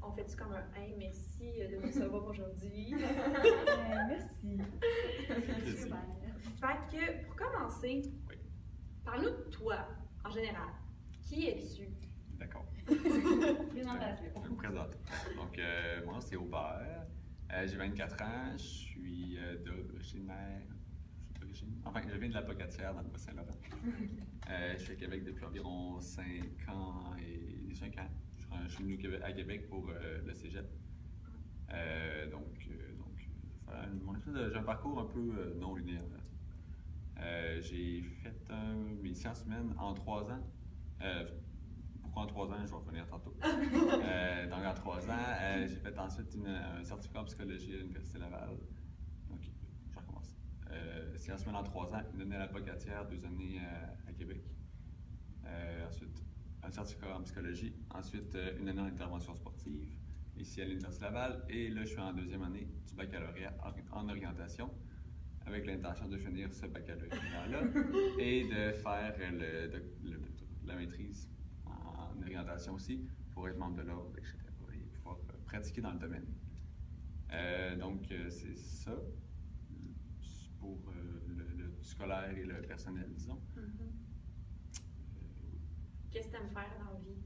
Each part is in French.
on fait-tu comme un hey, merci de nous recevoir aujourd'hui? Merci. Super. Fait que, pour commencer, Oui. parle-nous de toi, en général. Qui es-tu? D'accord. Présentation. Je me présente. Donc, moi, c'est Aubert. J'ai 24 ans. Je suis d'originaire. Enfin, je viens de la Pocatière dans le Bas-Saint-Laurent. Je suis à Québec depuis environ 5 ans et 5 ans. Je suis venu à Québec pour le cégep. J'ai un parcours un peu non linéaire. J'ai fait mes sciences humaines en 3 ans. Pourquoi en 3 ans? Je vais revenir tantôt. Donc en 3 ans, j'ai fait ensuite un certificat en psychologie à l'Université Laval. Donc, je recommence. Sciences humaines en 3 ans, une année à la Pocatière, 2 années à Québec. Ensuite, un certificat en psychologie. Ensuite, une année en intervention sportive, ici à l'Université Laval. Et là, je suis en 2e année du baccalauréat en orientation, avec l'intention de finir ce baccalauréat-là et de faire la maîtrise en orientation aussi, pour être membre de l'ordre, etc. et pouvoir pratiquer dans le domaine. C'est ça pour le scolaire et le personnel, disons. Qu'est-ce que tu aimes faire dans la vie?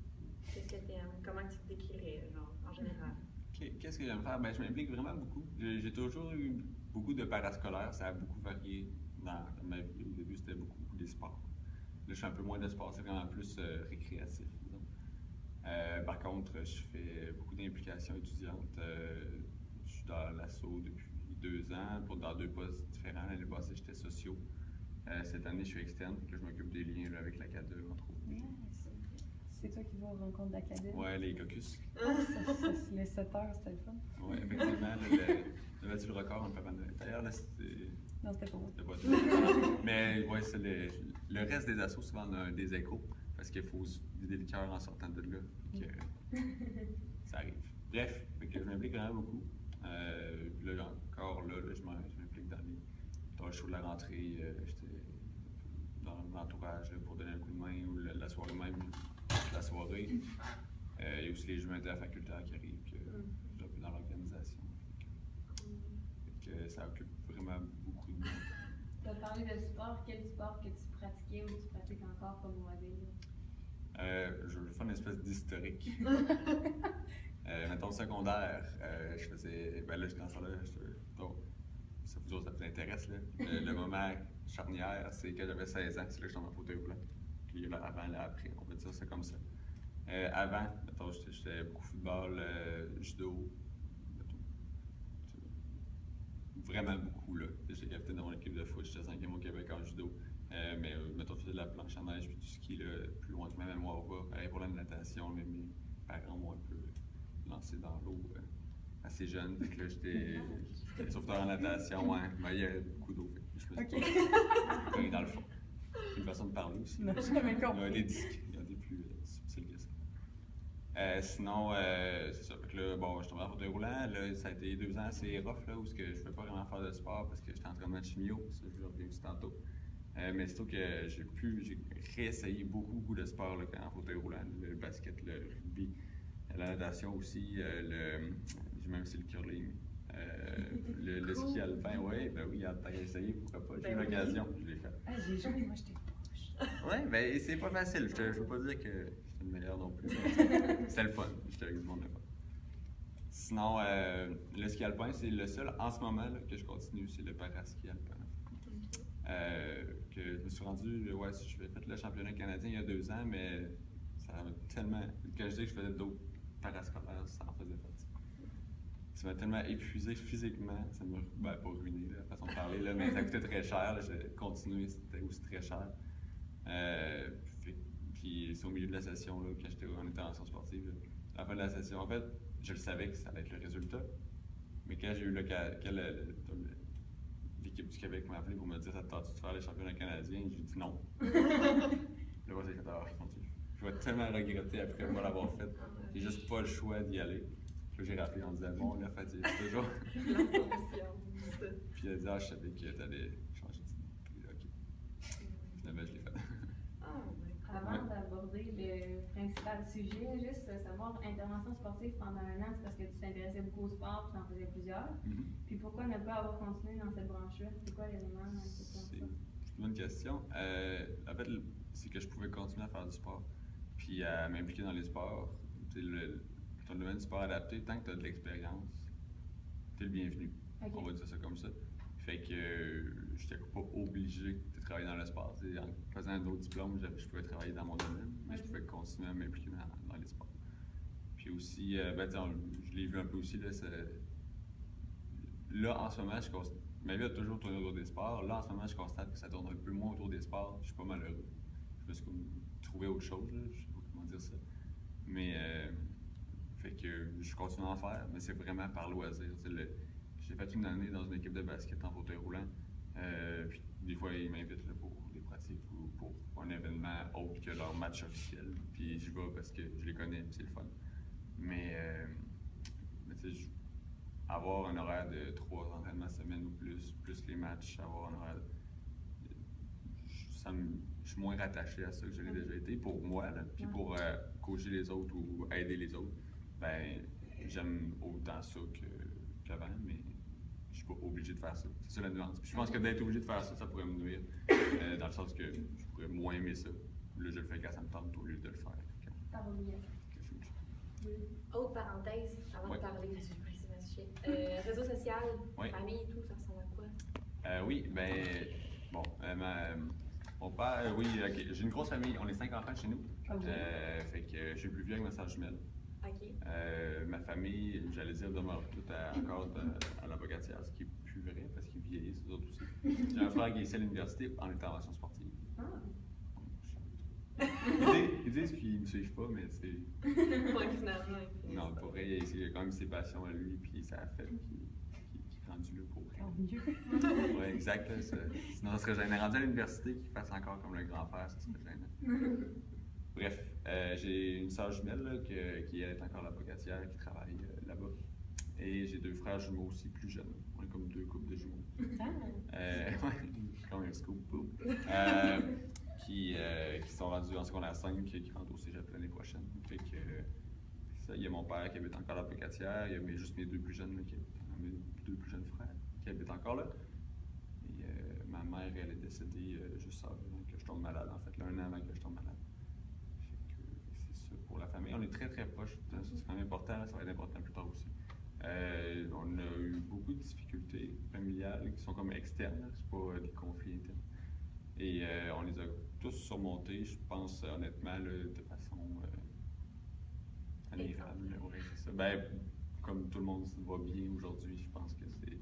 Qu'est-ce que tu aimes? Comment tu te décrirais, genre, en général? Qu'est-ce que j'aime faire? Ben, je m'implique vraiment beaucoup. J'ai toujours eu beaucoup de parascolaire, ça a beaucoup varié dans ma vie. Au début, c'était beaucoup des sports. Là, je fais un peu moins de sport, c'est vraiment plus récréatif, disons. Par contre, je fais beaucoup d'implications étudiantes. Je suis dans l'ASSO depuis 2 ans, dans 2 postes différents. L'année passée, j'étais socio. Cette année, je suis externe, donc je m'occupe des liens là, avec l'ACADE, entre autres. C'est toi qui vas aux rencontres d'Académie? Ouais, les caucus. Les 7 heures, c'était le fun. Oui, effectivement. Le battu le record, on peut pas. D'ailleurs, là, c'était. Non, c'était pas moi. C'était pas tout. Mais ouais, c'est le reste des assos, souvent, on a des échos, parce qu'il faut se vider le cœur en sortant de là. Ça arrive. Bref, je m'implique vraiment beaucoup. Puis là, encore là, je m'implique dans les talk shows de la rentrée. J'étais dans l'entourage pour donner un coup de main, ou la soirée même, la soirée. Il y a aussi les jeux interfacultaires qui arrivent, que je suis un peu dans l'organisation. Ça occupe vraiment beaucoup de monde. Tu as parlé de sport. Quel sport que tu pratiquais ou tu pratiques encore comme loisir? Je vais faire une espèce d'historique. Mettons secondaire, je faisais. Ben là, j'étais en salle. Donc, ça vous intéresse, là. Le moment charnière, c'est que j'avais 16 ans, c'est là que j'étais en fauteuil roulant. Puis là, avant, là, après, on peut dire ça comme ça. Avant, mettons, j'étais beaucoup football, judo. Vraiment beaucoup, là. J'étais capitaine de mon équipe de foot, j'étais 5e au Québec en judo. Mais mettons, je faisais de la planche à neige puis du ski, là, plus loin que ma mémoire va. Pareil pour la natation, mais mes parents m'ont un peu lancé dans l'eau assez jeune. Fait que là, j'étais sauveteur en natation, hein. Mais il y avait beaucoup d'eau. Je me suis dans le fond. C'est une façon de parler aussi. Non, j'avais compris. Il y a des disques, il y a des plus subtils que ça. Sinon, c'est ça. Fait que là, bon, je suis tombé en fauteuil roulant. Là, ça a été 2 ans assez rough, là, où je ne pouvais pas vraiment faire de sport parce que j'étais en train de mettre chimio. Ça, je reviens aussi tantôt. Mais c'est tout que j'ai réessayé beaucoup de sports là, en fauteuil roulant. Le basket, le rugby, la natation aussi, j'ai même essayé le curling. Le ski alpin, ben oui, t'as essayé, pourquoi pas. J'ai eu l'occasion, je l'ai fait. Ah, j'ai joué, moi j'étais poche. Ouais, ben c'est pas facile. Je veux pas dire que j'étais le meilleur non plus. C'était le fun. J'étais avec du monde le fun. Sinon, le ski alpin, c'est le seul en ce moment là, que je continue, c'est le paraski alpin. Que je me suis rendu, j'ai fait le championnat canadien il y a 2 ans, mais ça m'a tellement. Quand je disais que je faisais d'autres parascolaires, ça en faisait partie. Ça m'a tellement épuisé physiquement, ça m'a pas ruiné la façon de parler, là, mais ça coûtait très cher. J'ai continué, c'était aussi très cher. Puis c'est au milieu de la session, là, quand j'étais en intervention sportive, à la fin de la session, en fait, je le savais que ça allait être le résultat, mais quand j'ai eu l'équipe du Québec m'a appelé pour me dire « Ça te tente de faire les championnats canadiens? » J'ai dit non. Là, moi, j'ai fait « Ah, mon Dieu, je vais tellement regretter après pas l'avoir fait. J'ai juste pas le choix d'y aller. » Puis j'ai rappelé en disant « Bon, la fatigue, toujours. » Puis elle a dit « Ah, je savais que t'allais changer d'idée. » Puis OK. Finalement, je l'ai fait. Avant d'aborder le principal sujet, juste savoir, intervention sportive pendant 1 an, c'est parce que tu t'intéressais beaucoup au sport, tu en faisais plusieurs. Puis pourquoi ne pas avoir continué dans cette branche-là? C'est quoi l'élément qui te ça? C'est une bonne question. En fait, c'est que je pouvais continuer à faire du sport, puis à m'impliquer dans les sports. Ton domaine du sport adapté, tant que tu as de l'expérience, tu es le bienvenu. Okay. On va dire ça comme ça. Fait que je n'étais pas obligé de travailler dans le sport. T'sais, en faisant d'autres diplômes, je pouvais travailler dans mon domaine, mais je pouvais continuer à m'impliquer dans les sports. Puis aussi, je l'ai vu un peu aussi, là en ce moment, ma vie a toujours tourné autour des sports. Là, en ce moment, je constate que ça tourne un peu moins autour des sports. Je suis pas malheureux. Je me suis comme trouvé autre chose, là. Je sais pas comment dire ça. Mais, fait que je continue à en faire, mais c'est vraiment par loisir. J'ai fait une année dans une équipe de basket en fauteuil roulant. Puis des fois, ils m'invitent là, pour des pratiques ou pour un événement autre que leur match officiel. Puis j'y vais parce que je les connais, c'est le fun. Mais tu sais, avoir un horaire de 3 entraînements semaine ou plus les matchs, avoir un horaire. Je suis moins rattaché à ça que je l'ai déjà été pour moi. Là, puis pour coacher les autres ou aider les autres, ben j'aime autant ça qu'avant, mais je suis pas obligé de faire ça. C'est ça la nuance. Puis je pense que d'être obligé de faire ça, ça pourrait me nuire. Dans le sens que je pourrais moins aimer ça. Là, je le fais quand ça me tente au lieu de le faire. Par obligation. Autre parenthèse, avant de parler du principal sujet. Réseau social, famille et tout, ça ressemble à quoi? Oui, ben, bon, mon père, j'ai une grosse famille, on est 5 enfants chez nous. Fait que je suis le plus vieux avec ma sœur jumelle. OK. Ma famille, j'allais dire, demeure toute encore à l'avocatière, ce qui est plus vrai parce qu'ils vieillissent, eux autres aussi. J'ai un frère qui est ici à l'université en intervention sportive. Ils disent qu'ils me suivent pas, mais c'est. Point final, non, pour vrai, il a quand même ses passions à lui, puis ça a fait qu'il est rendu là pour Tant mieux. Oui, exact. Là, sinon, ça serait gênant. Rendu à l'université, qu'il fasse encore comme le grand-père, ça serait gênant. Bref, j'ai une sœur jumelle là, qui est encore à l'avocatière, qui travaille là-bas. Et j'ai 2 frères jumeaux aussi plus jeunes. On est comme 2 couples de jumeaux. Ouais, comme un scoop. Qui sont rendus en secondaire 5, qui rentrent au cégep l'année prochaine. Fait que ça, il y a mon père qui habite encore à l'avocatière, il y a juste mes 2 plus jeunes, là, mes 2 plus jeunes frères qui habitent encore là. Et ma mère, elle est décédée juste avant que je tombe malade, en fait, 1 an avant que je tombe malade. Fait que c'est ça pour la famille. On est très très proches, c'est quand même important, ça va être important plus tard aussi. On a eu beaucoup de difficultés familiales qui sont comme externes, c'est pas des conflits internes. Et on les a tous surmontés, je pense, honnêtement, là, de façon admirable. Ouais, c'est ça. Ben, comme tout le monde va bien aujourd'hui, je pense que c'est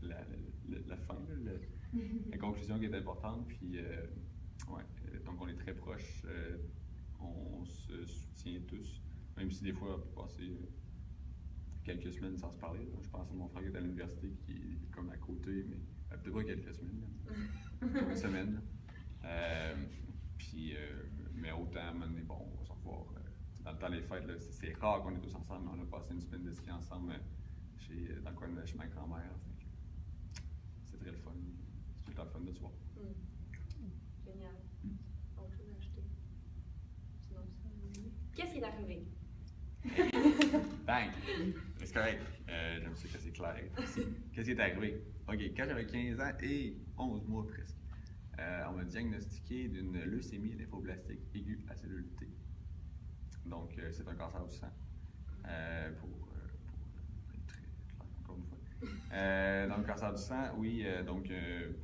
la fin, là, la conclusion qui est importante. Puis, donc on est très proches, on se soutient tous, même si des fois on peut passer quelques semaines sans se parler. Là. Je pense à mon frère qui est à l'université, qui est comme à côté, mais peut-être pas quelques semaines, là. Une semaine. Mais autant, à un moment donné, bon, on va se revoir. Dans le temps des fêtes, là, c'est rare qu'on est tous ensemble, mais on a passé une semaine de ski ensemble dans le coin de chez ma grand-mère. C'est très le fun. C'est tout le temps le fun de se voir. Génial. Autre chose à ajouter? Sinon, qu'est-ce qui est arrivé? Bang! C'est correct. J'aime ça que c'est clair. Qu'est-ce qui est arrivé? OK, quand j'avais 15 ans et 11 mois presque, on m'a diagnostiqué d'une leucémie lymphoblastique aiguë à cellule T. Donc, c'est un cancer du sang. Pour être très clair, encore une fois. Donc, cancer du sang, oui. Donc,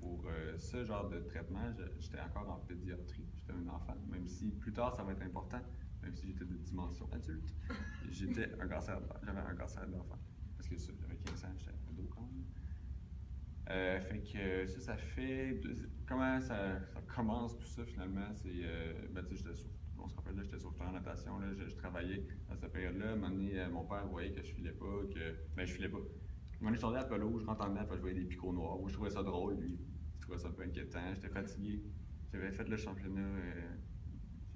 pour ce genre de traitement, j'étais encore en pédiatrie. J'étais un enfant, même si plus tard, ça va être important. Même si j'étais de dimension adulte, j'avais un cancer d'enfant. Parce que ça, j'avais 15 ans, j'étais ado quand même. Fait que ça fait. Comment ça commence tout ça finalement? C'est. Tu sais, on se rappelle, là, j'étais sauveteur en natation, là, je travaillais dans cette période-là. À un moment donné, mon père voyait que je filais pas, je filais pas. À un moment donné, je sortais à Pelo, je rentre en dedans, puis je voyais des picots noirs. Moi, je trouvais ça drôle, lui. Je trouvais ça un peu inquiétant, j'étais fatigué. J'avais fait le championnat.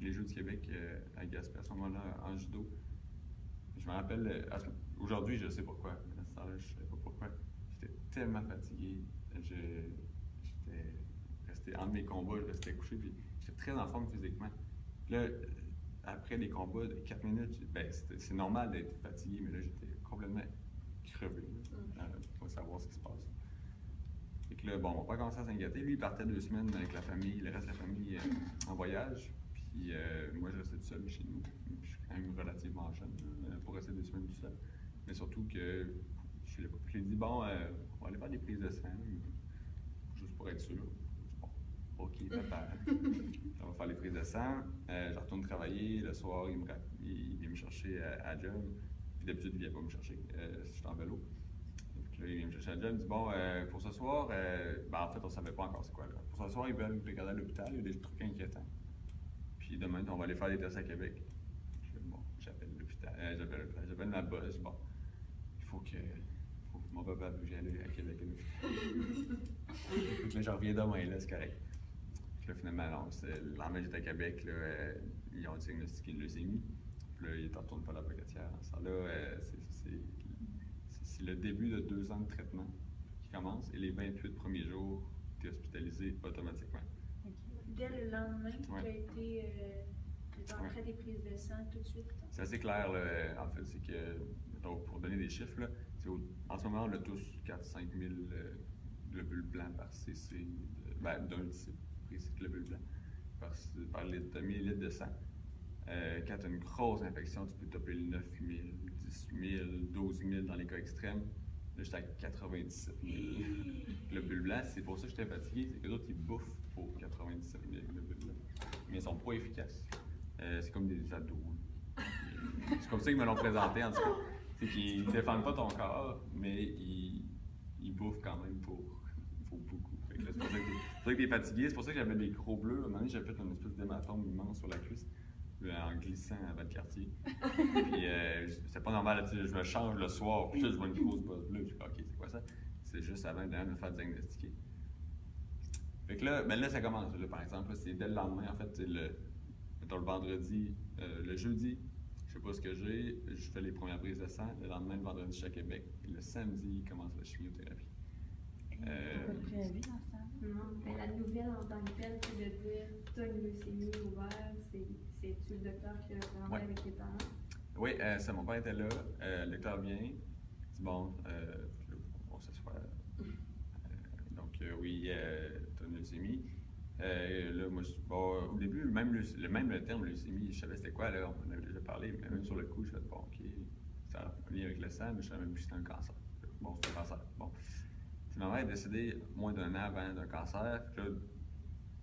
Les Jeux du Québec à Gaspé à ce moment-là en judo. Je me rappelle, aujourd'hui je sais pourquoi, mais à ce temps-là je ne savais pas pourquoi. J'étais tellement fatigué, j'étais resté entre mes combats, je restais couché, puis J'étais très en forme physiquement. Puis là, après les combats de 4 minutes, c'est normal d'être fatigué, mais là, j'étais complètement crevé. Pour savoir ce qui se passe. Fait que là, bon, mon père commençait à s'inquiéter. Lui, il partait 2 semaines avec la famille, le reste de la famille en voyage. Puis moi, je restais tout seul chez nous. Puis, je suis quand même relativement jeune pour rester 2 semaines tout seul. Mais surtout que je lui ai dit, bon, on va aller faire des prises de sang, juste pour être sûr. Bon, ok, papa, on va faire les prises de sang. Je retourne travailler. Le soir, il vient me chercher à job. Puis d'habitude, il ne vient pas me chercher. Je suis en vélo. Puis là, il vient me chercher à job. Il me dit, bon, pour ce soir, en fait, on ne savait pas encore c'est quoi. Là. Pour ce soir, ils veulent regarder à l'hôpital. Il y a des trucs inquiétants. Puis demain, on va aller faire des tests à Québec. Bon, j'appelle l'hôpital. J'appelle ma boss. Je dis, bon, il faut que mon papa veut que j'aille à Québec à l'hôpital. Puis là, je reviens demain, là, c'est correct. Puis là, finalement, non, le lendemain, j'étais à Québec, là, ils ont diagnostiqué une leucémie. Puis là, il ne retourne pas à la brigadière. Ça, là, c'est le début de 2 ans de traitement qui commence et les 28 premiers jours, tu es hospitalisé automatiquement. Dès le lendemain, tu as été après des prises de sang tout de suite? C'est assez clair, là, en fait, c'est que, donc, pour donner des chiffres, là, en ce moment, on a tous 4-5 000 globules blancs par cc, d'un type précis de globules blancs, par millilitre de sang. Quand tu as une grosse infection, tu peux taper le 9 000, 18 000, 12 000 dans les cas extrêmes. Là, j'étais à 97 000 globules blancs. C'est pour ça que j'étais fatigué, c'est que les autres, ils bouffent pour 97 000 globules blancs. Mais ils sont pas efficaces. C'est comme des ados. C'est comme ça qu'ils me l'ont présenté, en tout cas. C'est qu'ils ne défendent pas ton corps, mais ils bouffent quand même pour beaucoup. C'est pour ça que tu es fatigué. C'est pour ça que j'avais des gros bleus. À un moment donné, j'avais fait une espèce d'hématome immense sur la cuisse en glissant à Valcartier. Puis c'est pas normal, je me change le soir, puis là, je vois une grosse bosse bleue. Je dis, OK, c'est quoi ça? C'est juste avant de me faire diagnostiquer. Fait que là, là ça commence. Là, par exemple, là, c'est dès le lendemain, en fait, mettons le vendredi, le jeudi, je sais pas ce que j'ai, je fais les premières prises de sang. Le lendemain, le vendredi, je suis à Québec. Et le samedi, il commence la chimiothérapie. Pas de préavis dans ce temps-là? Non, mais la nouvelle en tant que telle, c'est de dire tu as une leucémie ouverte, c'est-tu le docteur qui a rendu avec tes parents? Oui, mon père était là. Le docteur vient, dit bon, on s'assoit. Donc, oui, tu as une leucémie. Là, moi, au début, même le terme leucémie, je savais c'était quoi, là, on en avait déjà parlé, mais même sur le coup, je fais bon, OK, ça a un lien avec le sang, mais je savais même plus que c'était un cancer. Bon, c'est un cancer. Bon. Puis ma mère est décédée moins d'1 an avant d'un cancer, puis là,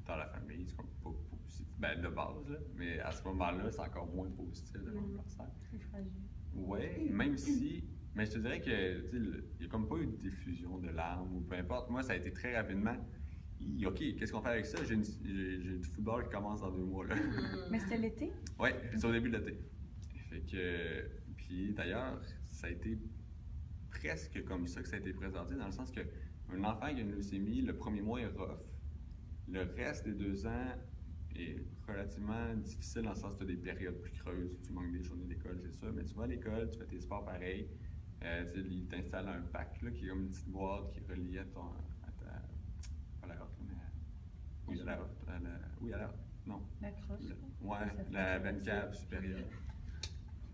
dans la famille, c'est comme pas positif. De base, là, mais à ce moment-là, c'est encore moins positif d'avoir un cancer. C'est fragile. Oui, même si. Mais je te dirais que, il n'y a comme pas eu de diffusion de larmes ou peu importe. Moi, ça a été très rapidement. OK, qu'est-ce qu'on fait avec ça? J'ai du football qui commence dans 2 mois. Là. Mais c'était l'été? Oui, c'est au début de l'été. Fait que. Puis d'ailleurs, ça a été presque comme ça que ça a été présenté, dans le sens qu'un enfant qui a une leucémie, le premier mois est rough. Le reste des 2 ans est relativement difficile dans le sens que tu as des périodes plus creuses, tu manques des journées d'école, c'est ça, mais tu vas à l'école, tu fais tes sports pareil. Ils t'installent un pack là, qui est comme une petite boîte qui est reliée à ton. Pas la horte, mais. Oui, à la horte. Oui, à la horte. Non. La crosse? Ouais, la veine cave supérieure.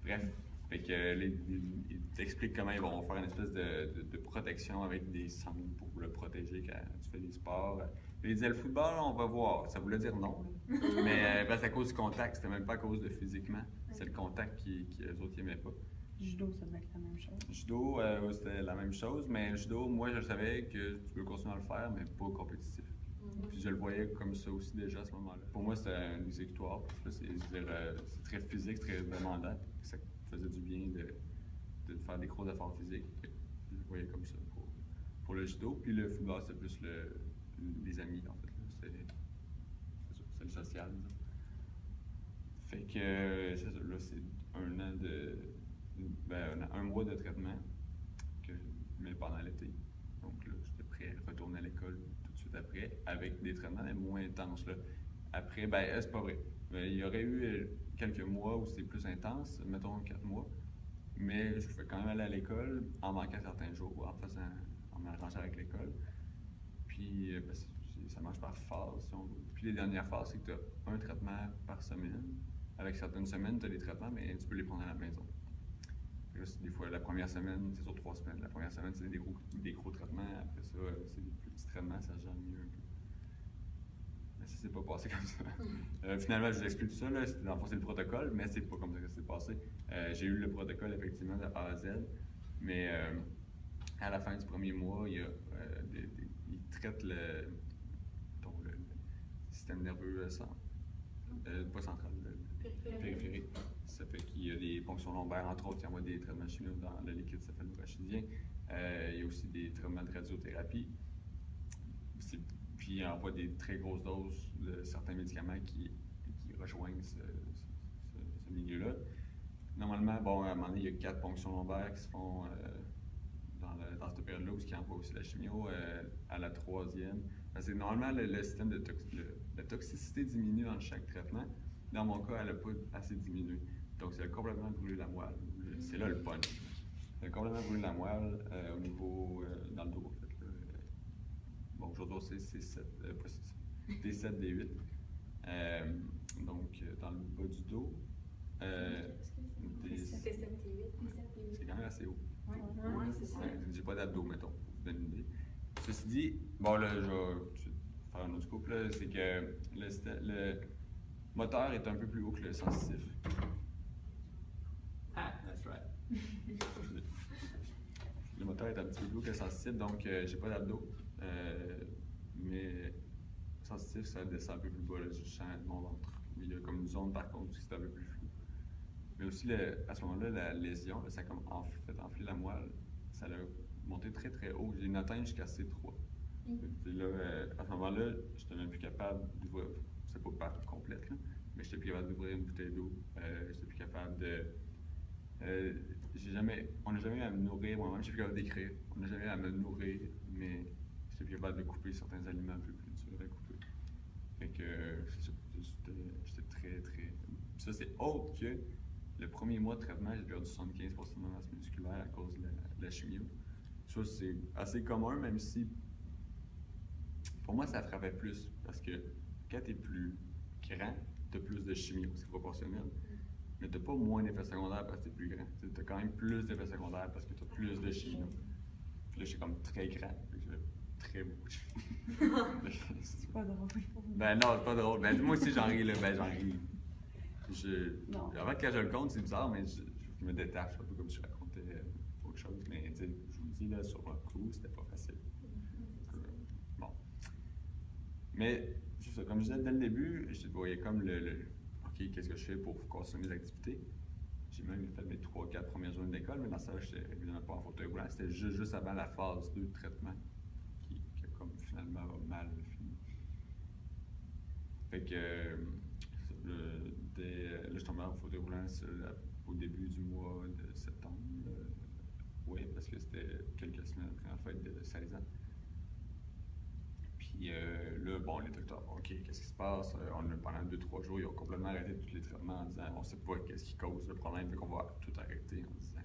Bref. Fait que ils t'expliquent comment ils vont faire une espèce de protection avec des sangs pour le protéger quand tu fais des sports. Puis ils disaient le football, on va voir. Ça voulait dire non. Mais c'est à cause du contact, c'était même pas à cause de physiquement. C'est le contact qu'eux autres n'aimaient pas. Judo, ça devait être la même chose. Judo, c'était la même chose, mais judo, moi je savais que tu peux continuer à le faire, mais pas compétitif. Puis je le voyais comme ça aussi déjà à ce moment-là. Pour moi, c'était une victoire. C'est très physique, très demandant. Ça faisait du bien de faire des gros efforts physiques. Je le voyais comme ça pour le judo. Puis le football, c'était plus les amis, en fait. C'est le social, disons. Fait que, c'est ça, là, c'est 1 an un mois de traitement, mais pendant l'été. Donc là, j'étais prêt à retourner à l'école tout de suite après, avec des traitements moins intenses. Là. Après, c'est pas vrai. Il y aurait eu quelques mois où c'était plus intense, mettons 4 mois, mais je pouvais quand même aller à l'école en manquant certains jours, en m'arrangeant avec l'école. Puis, ça marche par phase, si on veut. Puis les dernières phases, c'est que tu as un traitement par semaine. Avec certaines semaines, tu as des traitements, mais tu peux les prendre à la maison. Là, des fois, la première semaine, c'est sur 3 semaines. La première semaine, c'est des gros traitements. Après ça, c'est des plus petits traitements, ça gère mieux un peu. Mais ça s'est pas passé comme ça. Finalement, je vous explique tout ça. Là. Dans le fond, c'est le protocole, mais c'est pas comme ça que ça s'est passé. J'ai eu le protocole, effectivement, de A à Z. Mais à la fin du premier mois, il traite le système nerveux pas central, périphérique. Ça fait qu'il y a des ponctions lombaires, entre autres, il envoie des traitements chimiques dans le liquide céphalorachidien. Il y a aussi des traitements de radiothérapie. Puis il envoie des très grosses doses de certains médicaments qui rejoignent ce milieu-là. Normalement, bon, à un moment donné, il y a 4 ponctions lombaires qui se font dans cette période-là où il envoie aussi la chimio à la 3e. Parce que normalement, le système la toxicité diminue dans chaque traitement. Dans mon cas, elle n'a pas assez diminué. Donc, ça a complètement brûlé la moelle. C'est là le punch. Ça a complètement brûlé la moelle au niveau, dans le dos, en fait. Bon, aujourd'hui, c'est C7, pas C7, D7, D8. Donc, dans le bas du dos. D7, D8. C'est quand même assez haut. Oui, c'est ça. J'ai pas d'abdos, mettons, pour vous donner une idée. Ceci dit, bon, là, je vais faire un autre couple, c'est que le moteur est un peu plus haut que le sensitif. Ah, that's right. Le moteur est un petit peu plus haut que le sensitif, donc j'ai pas d'abdos. Mais sensitif, ça descend un peu plus bas, là, je sens mon ventre. Il y a comme une zone, par contre, où c'est un peu plus flou. Mais aussi, à ce moment-là, la lésion, ça a comme fait enfler la moelle. Ça a monté très très haut. J'ai une atteinte jusqu'à C3. Là, à ce moment-là, je n'étais même plus capable d'ouvrir, c'est pas partie complète, là, mais je n'étais plus capable d'ouvrir une bouteille d'eau. Je n'étais plus capable de. On n'a jamais eu à me nourrir, moi-même, je suis plus capable d'écrire. On n'a jamais eu à me nourrir, mais j'étais plus capable de couper certains aliments un peu plus durs à couper. Fait que j'étais très très. Ça, c'est autre que le premier mois de traitement, j'ai perdu 75% de ma masse musculaire à cause de la chimio. Ça, c'est assez commun, même si pour moi, ça frappait plus. Parce que quand tu es plus grand, tu as plus de chimio, c'est proportionnel. Mais tu n'as pas moins d'effets secondaires parce que tu es plus grand. Tu as quand même plus d'effets secondaires parce que tu as plus de chimio. Puis là, je suis comme très grand. Très beau. C'est pas drôle. Ben non, c'est pas drôle. Ben moi aussi, j'en ris, là. Ben j'en ris. En fait, quand je le compte, c'est bizarre, mais je me détache, un peu comme si je racontais autre chose. Mais je vous dis, là, sur un coup, c'était pas facile. Bon. Mais, ça, comme je disais dès le début, je voyais comme OK, qu'est-ce que je fais pour continuer mes activités? J'ai même fait mes 3-4 premières journées d'école, mais dans ça, je n'étais évidemment pas en fauteuil roulant. C'était juste avant la phase 2 de traitement qui a comme finalement mal fini. Fait que là, je tombais en fauteuil roulant au début du mois de septembre. Oui, parce que c'était quelques semaines après la fête de 16 ans. Puis là, bon, les docteurs, OK, qu'est-ce qui se passe? Pendant 2-3 jours, ils ont complètement arrêté tous les traitements en disant on ne sait pas qu'est-ce qui cause le problème, fait qu'on va tout arrêter en disant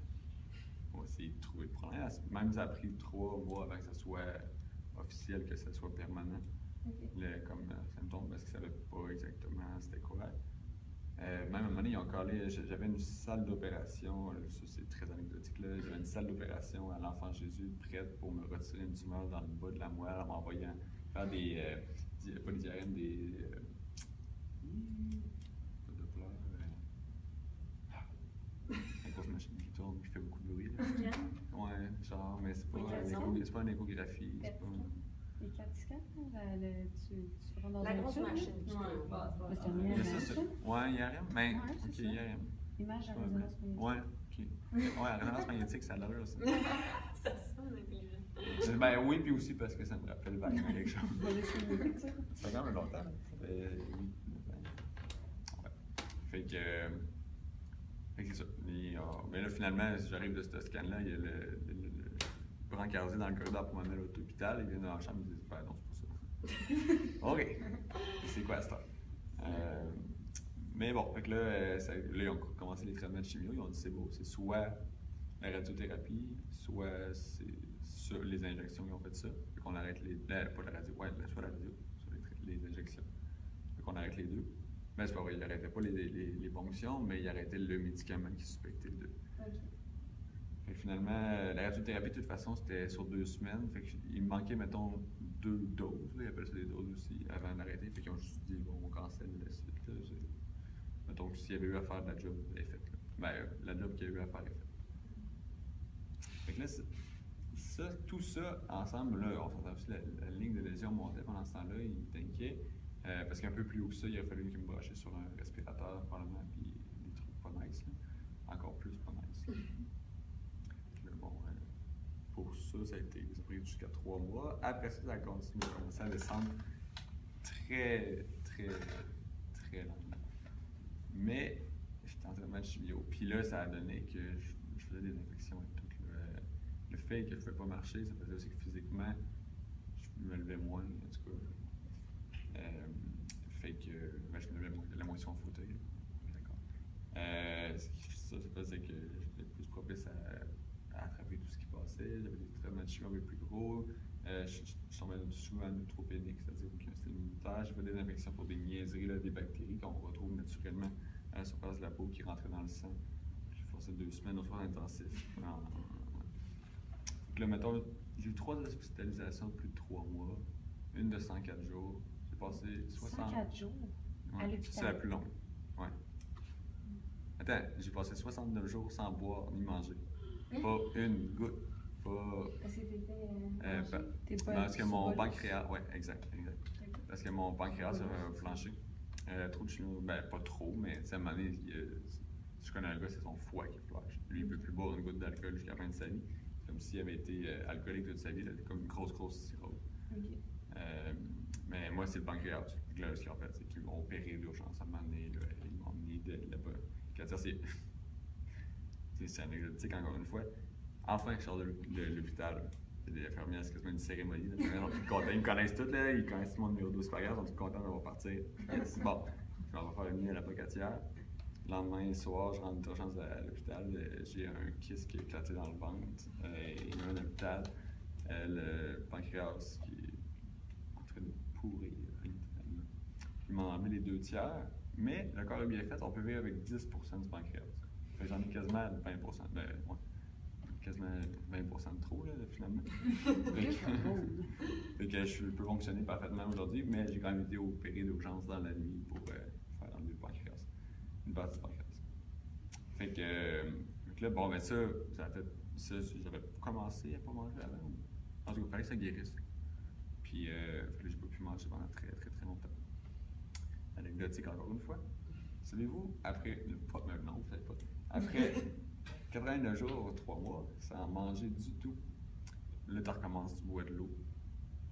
on va essayer de trouver le problème. Même ça a pris 3 mois avant que ça soit officiel, que ça soit permanent. Comme symptôme, parce qu'ils ne savaient pas exactement c'était quoi. Même à un moment donné, j'avais une salle d'opération, ça c'est très anecdotique, là, j'avais une salle d'opération à l'Enfant Jésus prête pour me retirer une tumeur dans le bas de la moelle en m'envoyant faire pas des diarrhèmes, pas de pleurs, la grosse machine qui tourne, qui fait beaucoup de bruit. Ouais, genre, mais c'est pas une échographie. Les 4 scans, tu rentres dans la grosse machine. C'est un IRM. Ouais, IRM, mais ok, IRM. Image à résonance magnétique. Ouais, ok. Ouais, la résonance magnétique, ça a l'allure aussi. Ça sonne intelligent. Ben oui, puis aussi parce que ça me rappelle vaguement quelque chose. Ça fait quand même longtemps. Ça fait 8-9 ans. Ouais. Fait que c'est ça. Mais là, finalement, si j'arrive de ce scan-là, il y a le brancardier dans le corridor pour m'amener à l'hôpital. Il vient dans la chambre et il dit ben non, c'est pas ça. OK. C'est quoi ça? Mais bon, fait que là, ils ont commencé les traitements de chimio. Ils ont dit c'est beau, c'est soit la radiothérapie, soit sur les injections, ils ont fait ça. Fait qu'on arrête pas la radio, soit la radio, sur les injections. Fait qu'on arrête les deux. Mais c'est pas vrai, ils n'arrêtaient pas les ponctions, mais ils arrêtaient le médicament qu'ils suspectaient de. OK. Fait que finalement, la radiothérapie, de toute façon, c'était sur 2 semaines. Fait qu'il me manquait, mettons, 2 doses. Là, ils appellent ça des doses aussi, avant d'arrêter. Fait qu'ils ont juste dit, bon, on cancelle la suite. Là, mettons, s'il y avait eu à faire de la job, elle est faite. La job qu'il y a eu à faire est faite. Fait que là, tout ça, ensemble, là, on s'entend aussi, la ligne de lésion montait pendant ce temps-là, il était inquiet. Parce qu'un peu plus haut que ça, il a fallu qu'il me branche sur un respirateur, probablement, puis des trucs pas nice. Là. Encore plus pas nice. Là, bon, pour ça, ça a pris jusqu'à 3 mois. Après ça a continué, ça a commencé à descendre très, très, très lentement. Mais j'étais en traitement de chimio. Puis là, ça a donné que je faisais des infections et tout. Le fait que je ne pouvais pas marcher, ça faisait aussi que physiquement, je me levais moins, en tout cas. Fait que je me levais la moitié en fauteuil. D'accord. Ça faisait que j'étais plus propice à attraper tout ce qui passait. J'avais des traitements de chimio un peu plus gros. Je tombais souvent neutropénique, c'est-à-dire aucun système immunitaire. J'ai fait des infections pour des niaiseries, là, des bactéries qu'on retrouve naturellement à la surface de la peau qui rentraient dans le sang. J'ai forcé 2 semaines au soin intensif. Donc là, mettons, j'ai eu 3 hospitalisations de plus de 3 mois, une de 104 jours. J'ai passé 60... 104 jours? Ouais, À l'hôpital? c'est la plus longue. Ouais. Attends, j'ai passé 69 jours sans boire ni manger. Pas une goutte. Pas... Parce que t'étais parce que mon pancréas... Oui, exact. Parce que mon pancréas a flanché. Trop de chimio, pas trop, mais à un moment donné, si je connais un gars, c'est son foie qui flanche. Lui, il ne peut plus boire une goutte d'alcool jusqu'à la fin de sa vie. Comme s'il avait été alcoolique toute sa vie, c'était comme une grosse cirrhose. Okay. Mais moi, c'est le pancréas. Là, ce qu'ils ont fait, c'est qu'ils m'ont opéré d'urgence à un moment donné. Là, ils m'ont emmené là-bas. C'est anecdotique encore une fois. Enfin, je sors de l'hôpital. Les infirmières, c'est quasiment une cérémonie. Là. Ils me connaissent tous, là, ils connaissent mon numéro 12 supérieur, ils sont tous contents d'avoir partir. Bon, je m'en vais faire une nuit à la pocatière. Le lendemain soir, je rentre d'urgence à l'hôpital. J'ai un kyste qui est éclaté dans le ventre. Il m'a mis à l'hôpital. Le pancréas qui est en train de pourrir, littéralement. Ils m'ont enlevé les 2 tiers, mais le corps est bien fait, on peut vivre avec 10% du pancréas. Fait que j'en ai quasiment 20%. Ouais. Quasiment 20% de trop, là, finalement. Fait que je peux fonctionner parfaitement aujourd'hui, mais j'ai quand même été opéré d'urgence dans la nuit pour faire enlever le pancréas. Une partie du pancréas. Fait que là, bon, ben ça a fait. Ça, j'avais commencé à pas manger avant. En tout cas, il fallait que ça guérisse. Puis, j'ai pas pu manger pendant très, très, très longtemps. Anecdotique encore une fois. Savez-vous, après. Non, vous savez pas. Après 89 jours, 3 mois, sans manger du tout. Là, tu recommences, tu bois de l'eau.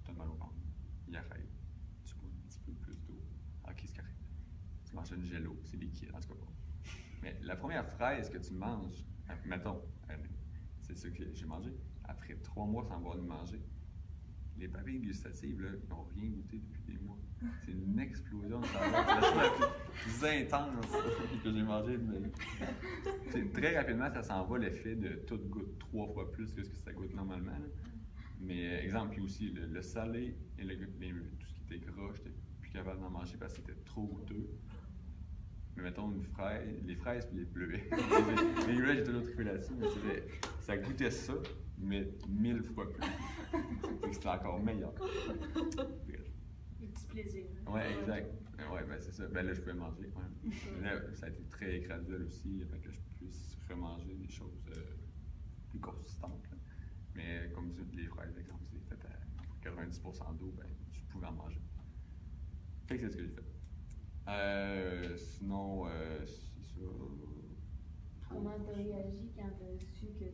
Tu as mal au ventre. Il arrête. Tu bois un petit peu plus d'eau. Ok, c'est correct. Tu manges une gelo, c'est liquide, en tout cas. Mais la première fraise que tu manges, mettons, c'est ce que j'ai mangé, après 3 mois sans boire ni manger, les papilles gustatives, là, ils n'ont rien goûté depuis des mois. C'est une explosion de saveur. C'est la chose la plus intense que j'ai mangée de ma vie. Très rapidement, ça s'en va l'effet de tout goûte 3 fois plus que ce que ça goûte normalement. Là. Mais exemple, puis aussi, le salé et tout ce qui était gras, j'étais plus capable d'en manger parce que c'était trop goûteux. Mais mettons une fraise, les fraises puis les bleuets. Les bleuets, j'ai toujours trippé là-dessus, mais ça goûtait ça, mais 1000 fois plus. Donc c'était encore meilleur. Un petit plaisir. Ouais, exact. Ouais, ben c'est ça. Ben là, je pouvais manger quand même. Là, ça a été très graduel aussi, afin que je puisse remanger des choses plus consistantes. Là. Mais comme les fraises, par exemple, c'est fait à 90% d'eau, ben je pouvais en manger. Fait que c'est ce que j'ai fait. Sinon, c'est ça. Comment tu as réagi quand tu as su que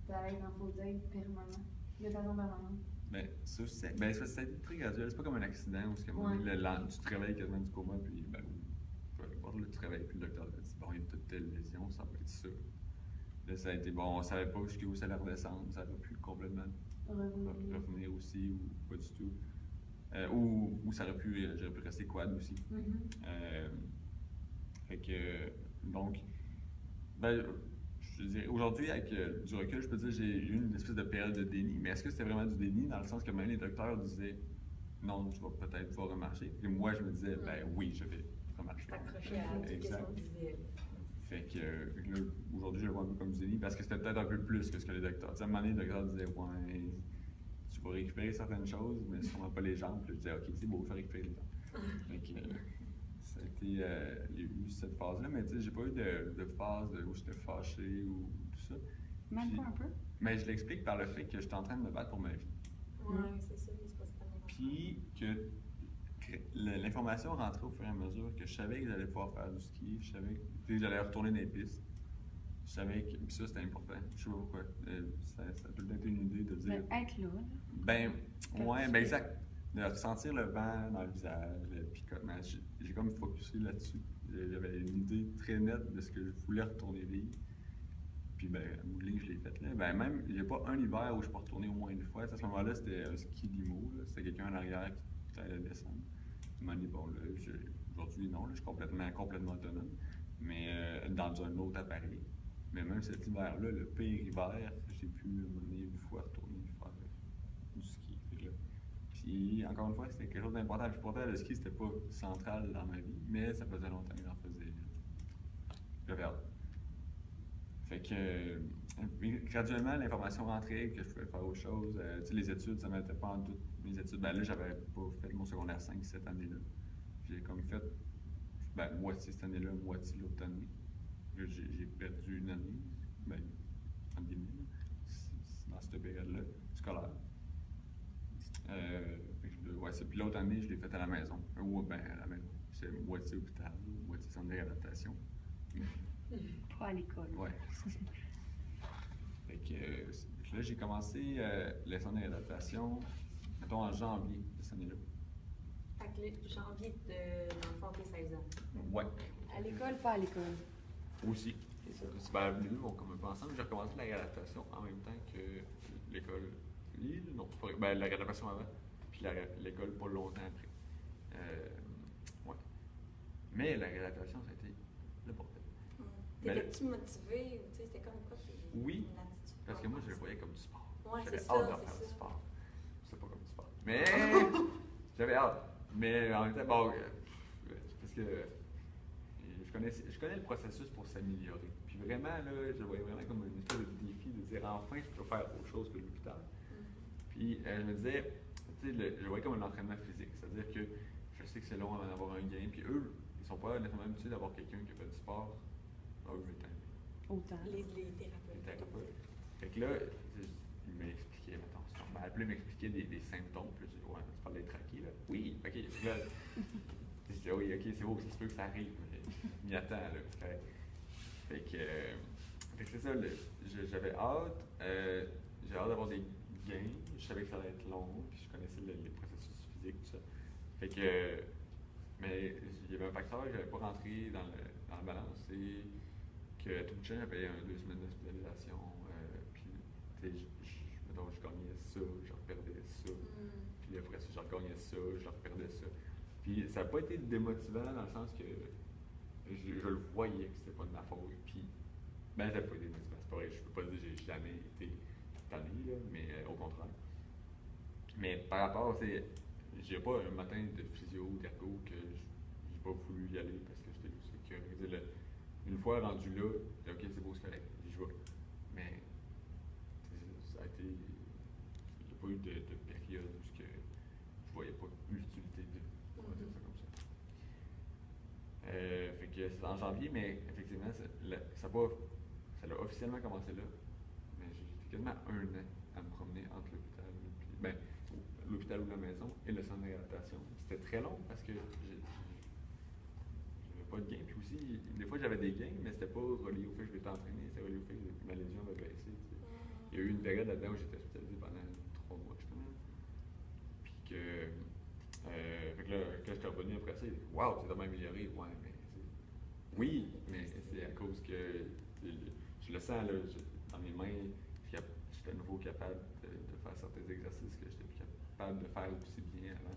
tu allais être en fauteuil permanent, de façon permanente? Ben, ça a été très graduel. C'est pas comme un accident où tu te réveilles quasiment du coma, puis ben, tu te réveilles, puis le docteur te dit bon, il y a toute telle lésion, ça va être ça. Là, ça a été bon, on savait pas jusqu'où ça allait redescendre, ça aurait pu complètement revenir aussi, ou pas du tout. Ou j'aurais pu rester quad aussi. Fait que, donc, ben, je je dirais, aujourd'hui, avec du recul, je peux dire que j'ai eu une espèce de période de déni. Mais est-ce que c'était vraiment du déni dans le sens que même les docteurs disaient non, tu vas peut-être pas remarcher. Et moi, je me disais, ben oui, je vais remarcher. T'accrocher à tout ce qu'on disait. Fait que là, aujourd'hui, je le vois un peu comme du déni parce que c'était peut-être un peu plus que ce que les docteurs. Tu sais, à un moment donné, les docteurs disaient, ouais, tu vas récupérer certaines choses, mais sûrement pas les jambes. Puis je disais, ok, c'est beau, je vais récupérer les jambes. Fait que ça a été, il y a eu cette phase-là, mais tu sais, j'ai pas eu de phase où j'étais fâché ou tout ça. Même pas un peu? Mais je l'explique par le fait que j'étais en train de me battre pour ma vie. Ouais, c'est ça, il se passe tellement. Puis que l'information rentrait au fur et à mesure que je savais que j'allais pouvoir faire du ski, je savais que j'allais retourner dans les pistes. Je savais que. Puis ça, c'était important. Je sais pas pourquoi. Ça a tout le temps été une idée de dire. Mais être là. Ben, ouais, ben exact. De ressentir le vent dans le visage, le picotement. J'ai comme focusé là-dessus. J'avais une idée très nette de ce que je voulais retourner vivre. Puis, ben, à bout de ligne, je l'ai fait là. Ben, même, il n'y a pas un hiver où je peux retourner au moins une fois. À ce moment-là, c'était un ski limo. C'était quelqu'un en arrière qui allait descendre. Il m'a dit, bon, là, aujourd'hui, non, là, je suis complètement autonome. Mais dans un autre appareil. Mais même cet hiver-là, le pire hiver, j'ai pu mener une fois retourner faire du ski. Puis, encore une fois, c'était quelque chose d'important. Puis pourtant, le ski, c'était pas central dans ma vie, mais ça faisait longtemps que j'en faisais. J'avais hâte. Fait que, graduellement, l'information rentrait, que je pouvais faire autre chose. Tu sais, les études, ça ne m'était pas en doute. Mes études, ben là, j'avais pas fait mon secondaire 5 cette année-là. J'ai comme fait, ben, moitié cette année-là, moitié l'autre année. Là, j'ai perdu une année, ben, en guillemets, dans cette période-là, scolaire. Ouais, puis l'autre année, je l'ai faite à la maison. Ou ben à la maison. C'est moitié hôpital, moitié centre de réadaptation. Pas à l'école. Ouais. Fait que là, j'ai commencé le centre de réadaptation, mettons en janvier de cette année-là. Fait que janvier dans le fond, t'es 16 ans. Ouais. À l'école, pas à l'école. Aussi. C'est ça. Ben, les deux vont comme un peu ensemble. J'ai recommencé la réadaptation en même temps que l'école. Non, c'est pas vrai. Ben, la réadaptation avant, puis l'école pas longtemps après. Ouais. Mais la réadaptation, ça a été le bordel. T'étais-tu motivé? Tu sais, c'était comme quoi? Oui, parce que moi, je le voyais comme du sport. Ouais, j'avais c'est hâte ça, d'en faire c'est du ça. sport. C'est pas comme du sport. Mais j'avais hâte. Mais en même temps, bon, parce que je connais le processus pour s'améliorer. Puis vraiment, là, je le voyais vraiment comme une espèce de défi de dire enfin, je peux faire autre chose que l'hôpital. Puis je me disais, tu sais, je le voyais comme un entraînement physique. C'est-à-dire que je sais que c'est long avant d'avoir un gain. Puis eux, ils sont pas nécessairement habitués d'avoir quelqu'un qui a fait du sport à 8 ans. Autant. Les thérapeutes. Les thérapeutes. Fait que là, il m'expliquait, mettons, c'est normal. Puis là, il m'expliquait des symptômes. Puis je dis, ouais, tu parles d'être traqué, là. Oui, ok. Puis là, je dis, oui, ok, c'est beau, ça se peut que ça arrive. Mais je m'y attends, là. C'est correct. Fait que c'est ça, j'avais hâte. J'ai hâte d'avoir des gains. Je savais que ça allait être long. Puis je connaissais les processus physiques, tout ça. Fait que, mais il y avait un facteur que je n'avais pas rentré dans la balance. C'est que tout le temps, j'avais 2 semaines d'hospitalisation. Puis, tu sais, je gagnais ça, je reperdais ça. Puis après ça, je regagnais ça, je reperdais ça. Puis ça n'a pas été démotivant dans le sens que je le voyais que c'était pas de ma faute. Puis, ben, ça n'a pas été démotivant. C'est pas vrai, je peux pas dire que j'ai jamais été tanné, là, mais au contraire. Mais par rapport, j'ai pas un matin de physio, d'ergo que j'ai pas voulu y aller parce que j'étais juste curieux. Une fois rendu là, ok, c'est beau, c'est correct, j'y vais. Mais ça a été. Il n'y a pas eu de période où je voyais pas l'utilité de. On va dire ça comme ça. Fait que c'est en janvier, mais effectivement, ça a officiellement commencé là. Mais j'étais quasiment 1 an à me promener entre l'hôpital ou la maison et le centre de réadaptation. C'était très long parce que j'avais pas de gains. Puis aussi, des fois j'avais des gains, mais c'était pas relié au fait que je m'étais entraîné, c'était relié au fait que ma lésion avait baissé. T'sais. Il y a eu une période là-dedans où j'étais hospitalisé pendant 3 mois justement. Puis fait que là, quand je suis revenu après ça, il dit waouh, c'est vraiment amélioré. Ouais, mais oui, mais c'est à cause que je le sens là, dans mes mains, j'étais à nouveau capable de faire certains exercices que j'étais plus capable de faire aussi bien avant.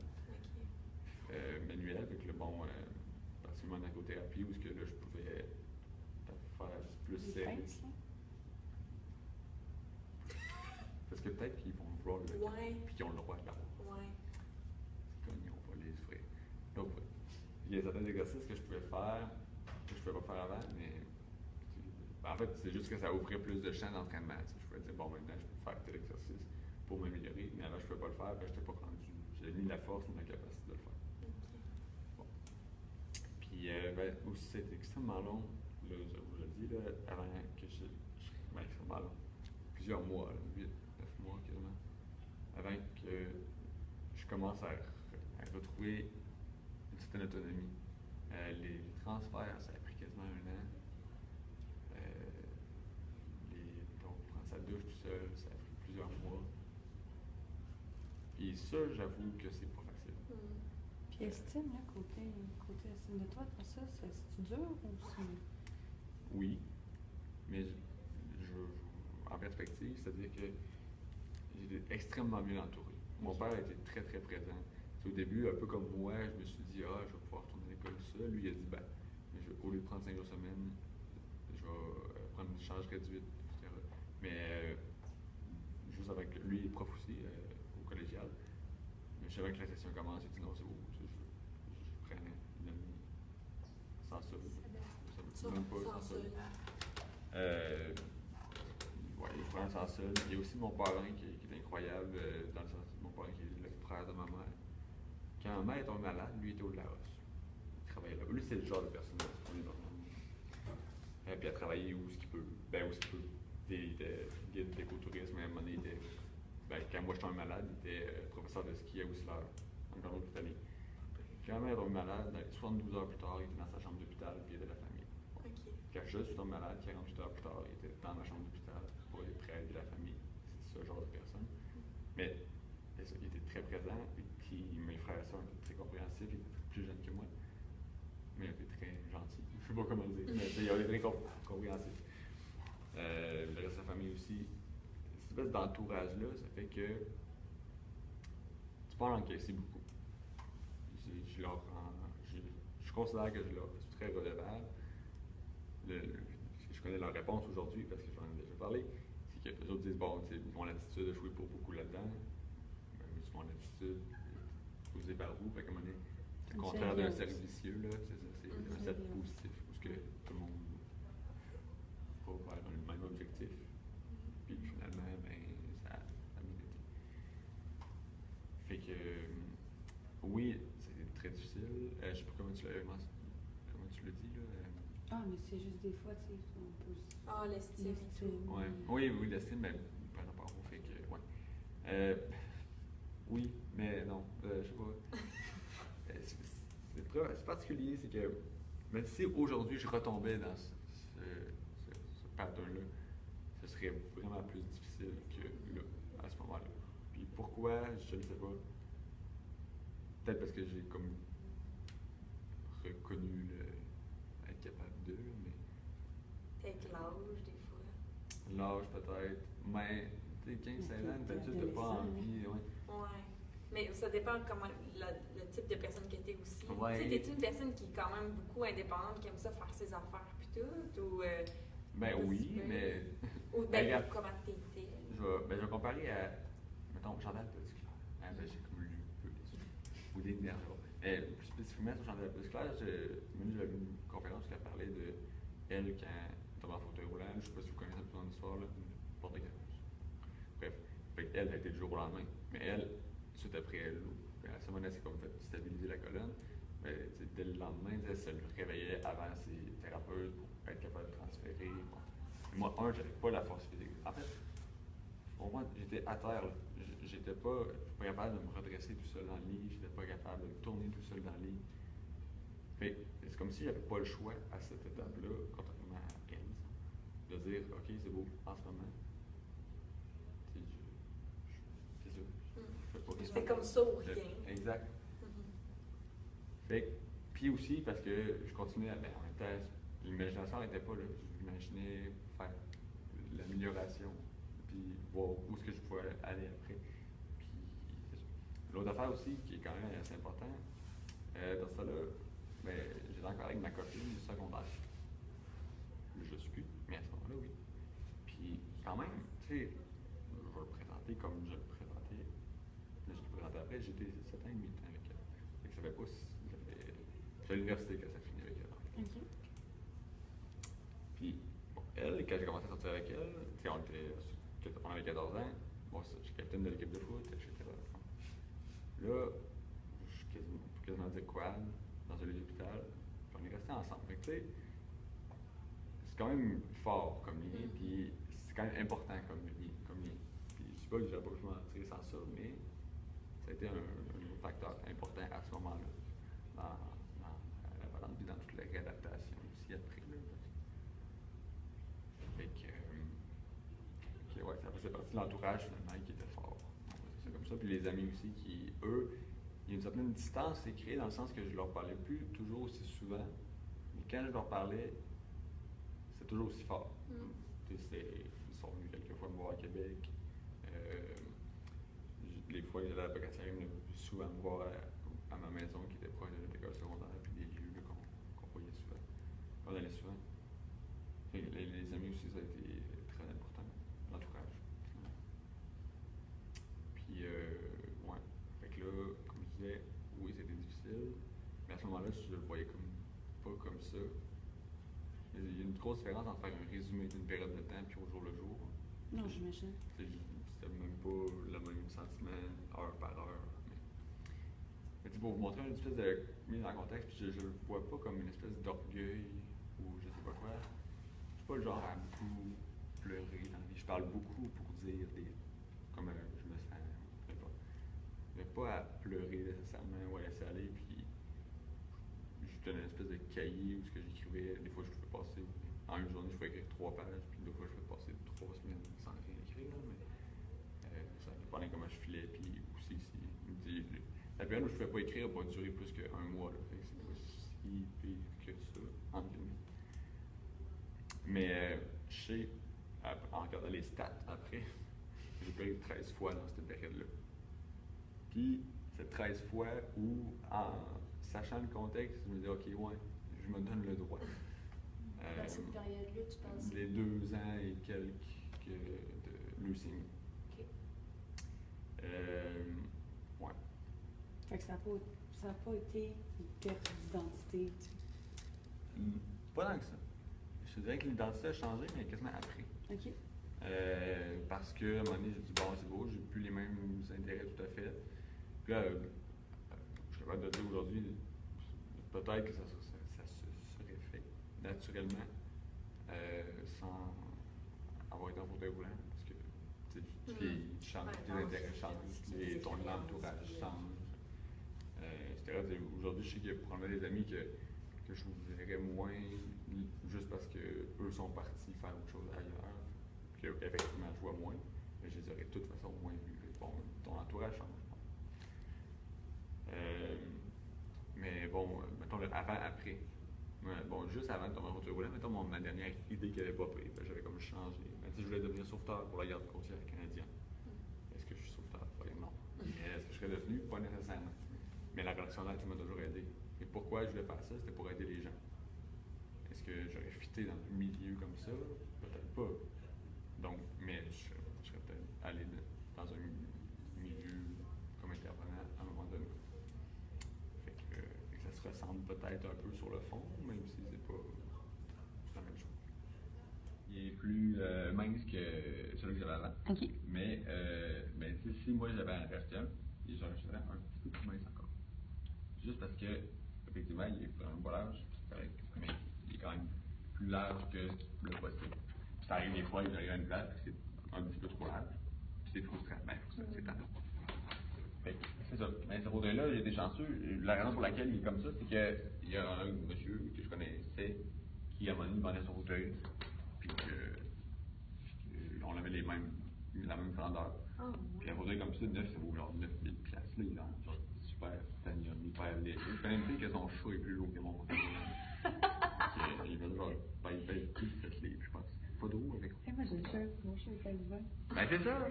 Manuel, avec le bon, particulièrement en ergothérapie, où que là, je pouvais faire plus serré. que peut-être qu'ils vont vouloir le puis qu'ils ont le droit de l'avoir. Ouais. Comme ils n'ont pas les frais. Donc, il y a certains exercices que je pouvais faire, que je ne pouvais pas faire avant, mais en fait, c'est juste que ça ouvrait plus de champs d'entraînement. Je pouvais dire, bon, maintenant, je peux faire tel exercice pour m'améliorer, mais avant, je ne pouvais pas le faire, parce que je n'étais pas rendu. J'avais ni la force ni la capacité de le faire. Bon. Puis, aussi, c'était extrêmement long, là, je vous le dis, là, avant que extrêmement long. Plusieurs mois, 8, 9 mois quasiment, avant que je commence à retrouver une certaine autonomie. Les transferts, ça a pris quasiment 1 an. Donc, prendre sa douche tout seul, ça a pris plusieurs mois. Puis ça, j'avoue que c'est pas facile. Puis estime, là, côté estime de toi, ça, c'est dur ou c'est... Oui, mais en perspective, c'est-à-dire que j'étais extrêmement bien entouré. Mon père était très, très présent. Au début, un peu comme moi, je me suis dit, je vais pouvoir retourner à l'école tout seul. Lui, il a dit, au lieu de prendre 5 jours semaine, je vais prendre une charge réduite, etc. Mais juste avec lui, il est prof aussi au collégial. Mais je savais que la session commence, il dit non, c'est beau, je prends une année sans ça. Même pas sans ça. Ouais, il prend sans seul. Il y a aussi mon parrain qui est incroyable, dans le sens mon parrain qui est le frère de ma mère. Quand ma mère est tombée malade, lui était au Laos. Il travaillait là. Lui, c'est le genre de personne qui est puis il a travaillé où ce qu'il peut. Où ce qu'il peut. Il était guide d'écotourisme, à un moment donné, quand moi je tombais malade, il était professeur de ski à Whistler, en Grande-Bretagne. Quand ma mère est tombée malade, 72 heures plus tard, il était dans sa chambre d'hôpital, puis il était de la famille. Okay. Quand je suis tombé malade, 48 heures plus tard, il était dans ma chambre d'hôpital pour être prêt à aider la famille. C'est ce genre de personne. Mais il était très présent, et puis mes frères et soeurs étaient très compréhensifs, ils étaient plus jeunes que moi. Mais ils étaient très gentils, je ne sais pas comment le dire, mais ils étaient très compréhensifs. Le reste de la famille aussi. Cette espèce d'entourage-là, ça fait que tu peux en encaisser beaucoup. Je considère que je leur suis très redevable. Je connais leur réponse aujourd'hui parce que j'en ai déjà parlé. C'est que les autres disent, bon, mon attitude a joué pour beaucoup là-dedans. C'est mon attitude causée par vous. Fait qu'à un moment donné, c'est le contraire d'un cercle vicieux, là. C'est un cercle positif où que tout le monde va vers le même objectif. Puis finalement, ça a bien été. Fait que, oui, c'est très difficile. Je ne sais pas comment tu l'as dit, là. Mais c'est juste des fois, tu sais, on peut... l'estime. Ouais. Oui, l'estime, par rapport au fait que, ouais. Oui, mais non, je sais pas. C'est particulier, c'est que, même si aujourd'hui je retombais dans ce pattern-là, ce serait vraiment plus difficile que là, à ce moment-là. Puis pourquoi, je ne sais pas. Peut-être parce que j'ai comme reconnu être capable de, mais... Peut-être l'âge, des fois. L'âge, peut-être. Mais, tu sais, 15-16 ans, d'habitude, t'as pas envie. Ouais. Mais ça dépend comment le type de personne que t'es aussi. Ouais. Tu sais, t'es-tu une personne qui est quand même beaucoup indépendante, qui aime ça faire ses affaires puis tout, ou... oui, mais... Ou comment t'étais? Je vais comparer à, mettons, Chantal Petitclerc. J'ai comme lu un peu ou des dernières. Plus spécifiquement sur Chantal Petitclerc, j'avais vu une conférence qui a parlé de elle quand elle tombe en fauteuil roulant. Je ne sais pas si vous connaissez un peu son histoire, là. Bref, elle a été du jour au lendemain. Mais elle, tout de suite après elle, à ce moment-là, c'est comme fait stabiliser la colonne. Mais dès le lendemain, elle se réveillait avant ses thérapeutes pour être capable de transférer. Bon. Moi, j'avais pas la force physique. En fait, pour moi, j'étais à terre. J'étais pas capable de me redresser tout seul dans le lit. J'étais pas capable de tourner tout seul dans le lit. Fait, c'est comme si j'avais pas le choix à cette étape-là, contrairement à elle, de dire, OK, c'est beau, en ce moment. C'est ça. Je fais pas rien. C'est comme ça ou rien. Exact. Fait, puis aussi parce que je continuais en même temps, l'imagination n'était pas là. J'imaginais faire l'amélioration, puis voir où est-ce que je pouvais aller après. Puis l'autre affaire aussi qui est quand même assez importante, dans ça là, j'étais encore avec ma copine du secondaire. Je suis plus, mais à ce moment-là, oui. Puis quand même, tu sais, je vais le présenter présenter comme je le présentais. Là, je l'ai présenté après, j'étais 7 ans et 8 ans avec elle. Fait que ça fait pas si. C'est à l'université que ça finit avec elle. OK. Puis, bon, elle, quand j'ai commencé à sortir avec elle, on avait 14 ans, bon, je suis capitaine de l'équipe de foot, etc. Là, je suis quasiment dire quad dans un lit d'hôpital, puis on est restés ensemble. Fait que, tu sais, c'est quand même fort comme lien, puis c'est quand même important comme lien. Puis je sais pas que j'aurais pas pu m'en tirer sans ça, mais ça a été un facteur important à ce moment-là, dans toute la réadaptation aussi après. Là. Fait que ouais, ça faisait partie de l'entourage finalement qui était fort. C'est comme ça. Puis les amis aussi qui, eux, il y a une certaine distance qui s'est créée dans le sens que je leur parlais plus toujours aussi souvent, mais quand je leur parlais, c'est toujours aussi fort. Ils sont venus quelques fois me voir à Québec. Les fois que j'allais à la Pocatière, ils venaient souvent me voir à ma maison qui était proche de notre école secondaire, puis des lieux qu'on voyait souvent, qu'on allait souvent. Et les amis aussi, ça a été très important, l'entourage. Puis, ouais. Fait que là, comme je disais, oui, c'était difficile, mais à ce moment-là, je le voyais pas comme ça. Il y a une grosse différence entre faire un résumé d'une période de temps puis au jour le jour. Non, j'imagine. C'était même pas le même sentiment heure par heure. Mais pour vous montrer une espèce de mise en contexte, puis je le vois pas comme une espèce d'orgueil ou je sais pas quoi. Je suis pas le genre à beaucoup pleurer dans la vie. Je parle beaucoup pour dire comme je me sens, peu importe. Mais pas à pleurer nécessairement ou à laisser aller, puis je tenais une espèce de cahier où ce que j'écrivais, des fois je pouvais passer, en une journée je pouvais écrire 3 pages, puis des fois je pouvais passer 3 semaines sans rien écrire, mais ça dépendait comment je filais, puis aussi si la période où je ne pouvais pas écrire n'a pas duré plus qu'un mois, là, fait que c'est pas si pire que ça, entre guillemets. Mais je sais, en regardant les stats après, j'ai pleuré 13 fois dans cette période-là. Puis, cette 13 fois où, en sachant le contexte, je me dis, OK, ouais, je me donne le droit. Dans cette période-là, tu penses? Les 2 ans et quelques de leucémie. OK. Ouais. Fait que ça n'a pas été une perte d'identité, tu sais. Pas tant que ça. Je te dirais que l'identité a changé, mais quasiment après. OK. Parce qu'à un moment donné, j'ai dit, bon, c'est beau, j'ai plus les mêmes intérêts tout à fait. Puis là, je suis capable de dire aujourd'hui, peut-être que ça se serait fait naturellement, sans avoir été en fauteuil roulant, parce que tu changes, tes intérêts changent, ton entourage change. Aujourd'hui, je sais qu'il y a probablement des amis que je vous verrais moins juste parce qu'eux sont partis faire autre chose ailleurs. Puis effectivement, je vois moins, mais je les aurais de toute façon moins vus. Bon, ton entourage change. Mais bon, mettons avant, après. Bon, juste avant de tomber en fauteuil roulant, mettons ma dernière idée qui avait pas pris, j'avais comme changé. Je voulais devenir sauveteur pour la garde côtière canadienne. Est-ce que je suis sauveteur? Non. Mais est-ce que je serais devenu? Pas nécessairement. Mais la relation là, m'a toujours aidé. Et pourquoi je voulais faire ça? C'était pour aider les gens. Est-ce que j'aurais fité dans un milieu comme ça? Peut-être pas. Donc, mais je serais peut-être allé dans un milieu comme intervenant à un moment donné. Fait que ça se ressemble peut-être un peu sur le fond, même si c'est pas la même chose. Il est plus mince que celui que j'avais avant. OK. Mais si moi j'avais un restaurant, j'en achèterais un petit peu plus mince encore. Juste parce que, effectivement, il est vraiment pas large, c'est correct, mais il est quand même plus large que le possible. Ça arrive des fois, il arrive à une place, c'est un petit peu trop large, puis c'est frustrant. C'est tant. C'est ça. Mais ce fauteuil-là, j'ai été chanceux. La raison pour laquelle il est comme ça, c'est qu'il y a un monsieur que je connaissais qui, à un moment donné, vendait son fauteuil, puis on avait la même grandeur. Oh, puis un fauteuil comme ça, neuf, ça vaut genre 9000 $. Là, il est genre super titanium, hyper léger. Je connais une fille que son chat est plus lourd que mon fauteuil. Il va genre, il pèse plus de 7 livres, je pense. Pas d'eau avec. Moi, j'ai le chat. Mon chat est calvaire. Ben, c'est ça!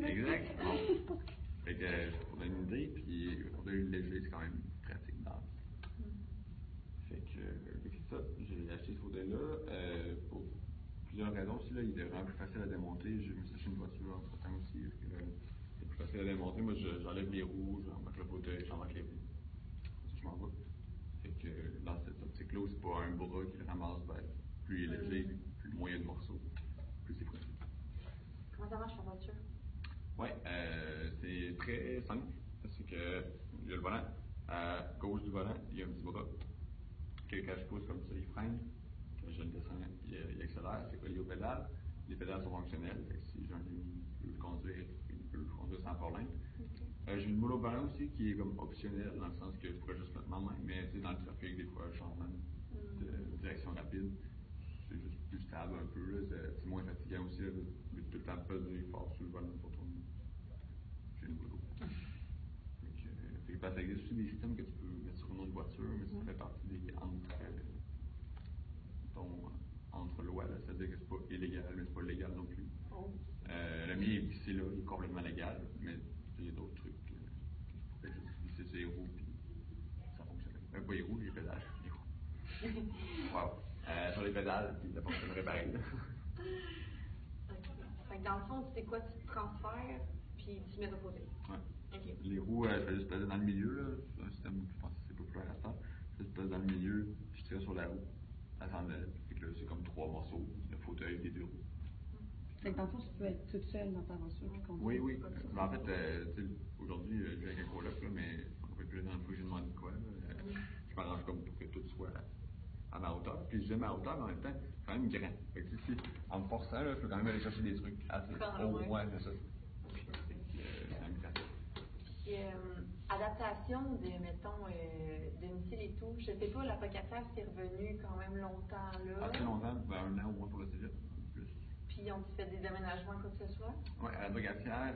Exact. Bon. Fait que, on a une idée, puis le fauteuil léger, c'est quand même pratique dans. Fait que c'est ça. J'ai acheté ce fauteuil-là pour plusieurs raisons aussi. Là. Il est vraiment plus facile à démonter. J'ai mis ça chez une voiture entre-temps aussi. C'est plus facile à démonter. Moi, j'enlève les roues, j'embarque le fauteuil, j'embarque les roues. Ça, je m'en vais. Fait que dans cette optique-là, c'est pas un bras qui le ramasse, plus il est léger, plus moins il y a de morceaux, plus c'est pratique. Comment ça marche la voiture? Oui, c'est très simple. C'est que il y a le volant. À gauche du volant, il y a un petit bras. Quand je pousse comme ça, il freine. Quand je le descends, il accélère. C'est relié aux pédales. Les pédales sont fonctionnelles. Fait que si j'ai un ami qui veut le conduire sans problème. J'ai une moule au volant aussi qui est comme optionnelle, dans le sens que je pourrais juste mettre ma main, mais dans le trafic, des fois, je change même de direction rapide. C'est juste plus stable un peu. C'est moins fatigant aussi, de tout le temps peser fort sur le volant pour tourner. J'ai une moule au volant. Ça existe aussi des systèmes que tu peux mettre sur une autre voiture, mais ça fait partie des entre lois, c'est-à-dire que c'est pas illégal, mais c'est pas légal non plus. Le mien est vissé là, il est complètement légal, mais il y a d'autres trucs que je pourrais juste visser sur les roues, puis ça fonctionne. Pas les roues, les pédales, les roues. Wow. Sur les pédales, puis ça fonctionnerait pareil. Fait que dans le fond, c'est quoi, tu te transfères, puis tu mets de côté. Ouais. Okay. Les roues, je fais juste peser dans le milieu, là. C'est un système que je pense que c'est populaire à ça. Je pèse dans le milieu, je tire sur la roue. Elle s'en est. Fait que là, c'est comme 3 morceaux, le fauteuil et 2 roues. Fait que dans le fond, tu peux être toute seule dans ta voiture puis conduire. Oui. Mais en fait, aujourd'hui, je vis avec un coloc, là, mais on peut plus dans le fois que j'ai demandé quoi. Je m'arrange comme pour que tout soit à ma hauteur. Puis je dis à ma hauteur, mais en même temps, c'est quand même grand. Fait que si, en me forçant, là, je peux quand même aller chercher des trucs assez hauts. Ouais, c'est ça. Adaptation mettons, de missiles et tout. Je sais pas, la Pocatière, c'est revenu quand même longtemps là. Assez longtemps, 1 an au moins pour le cégep. Plus. Puis ont-ils fait des aménagements quoi que ce soit? Oui, à la Pocatière,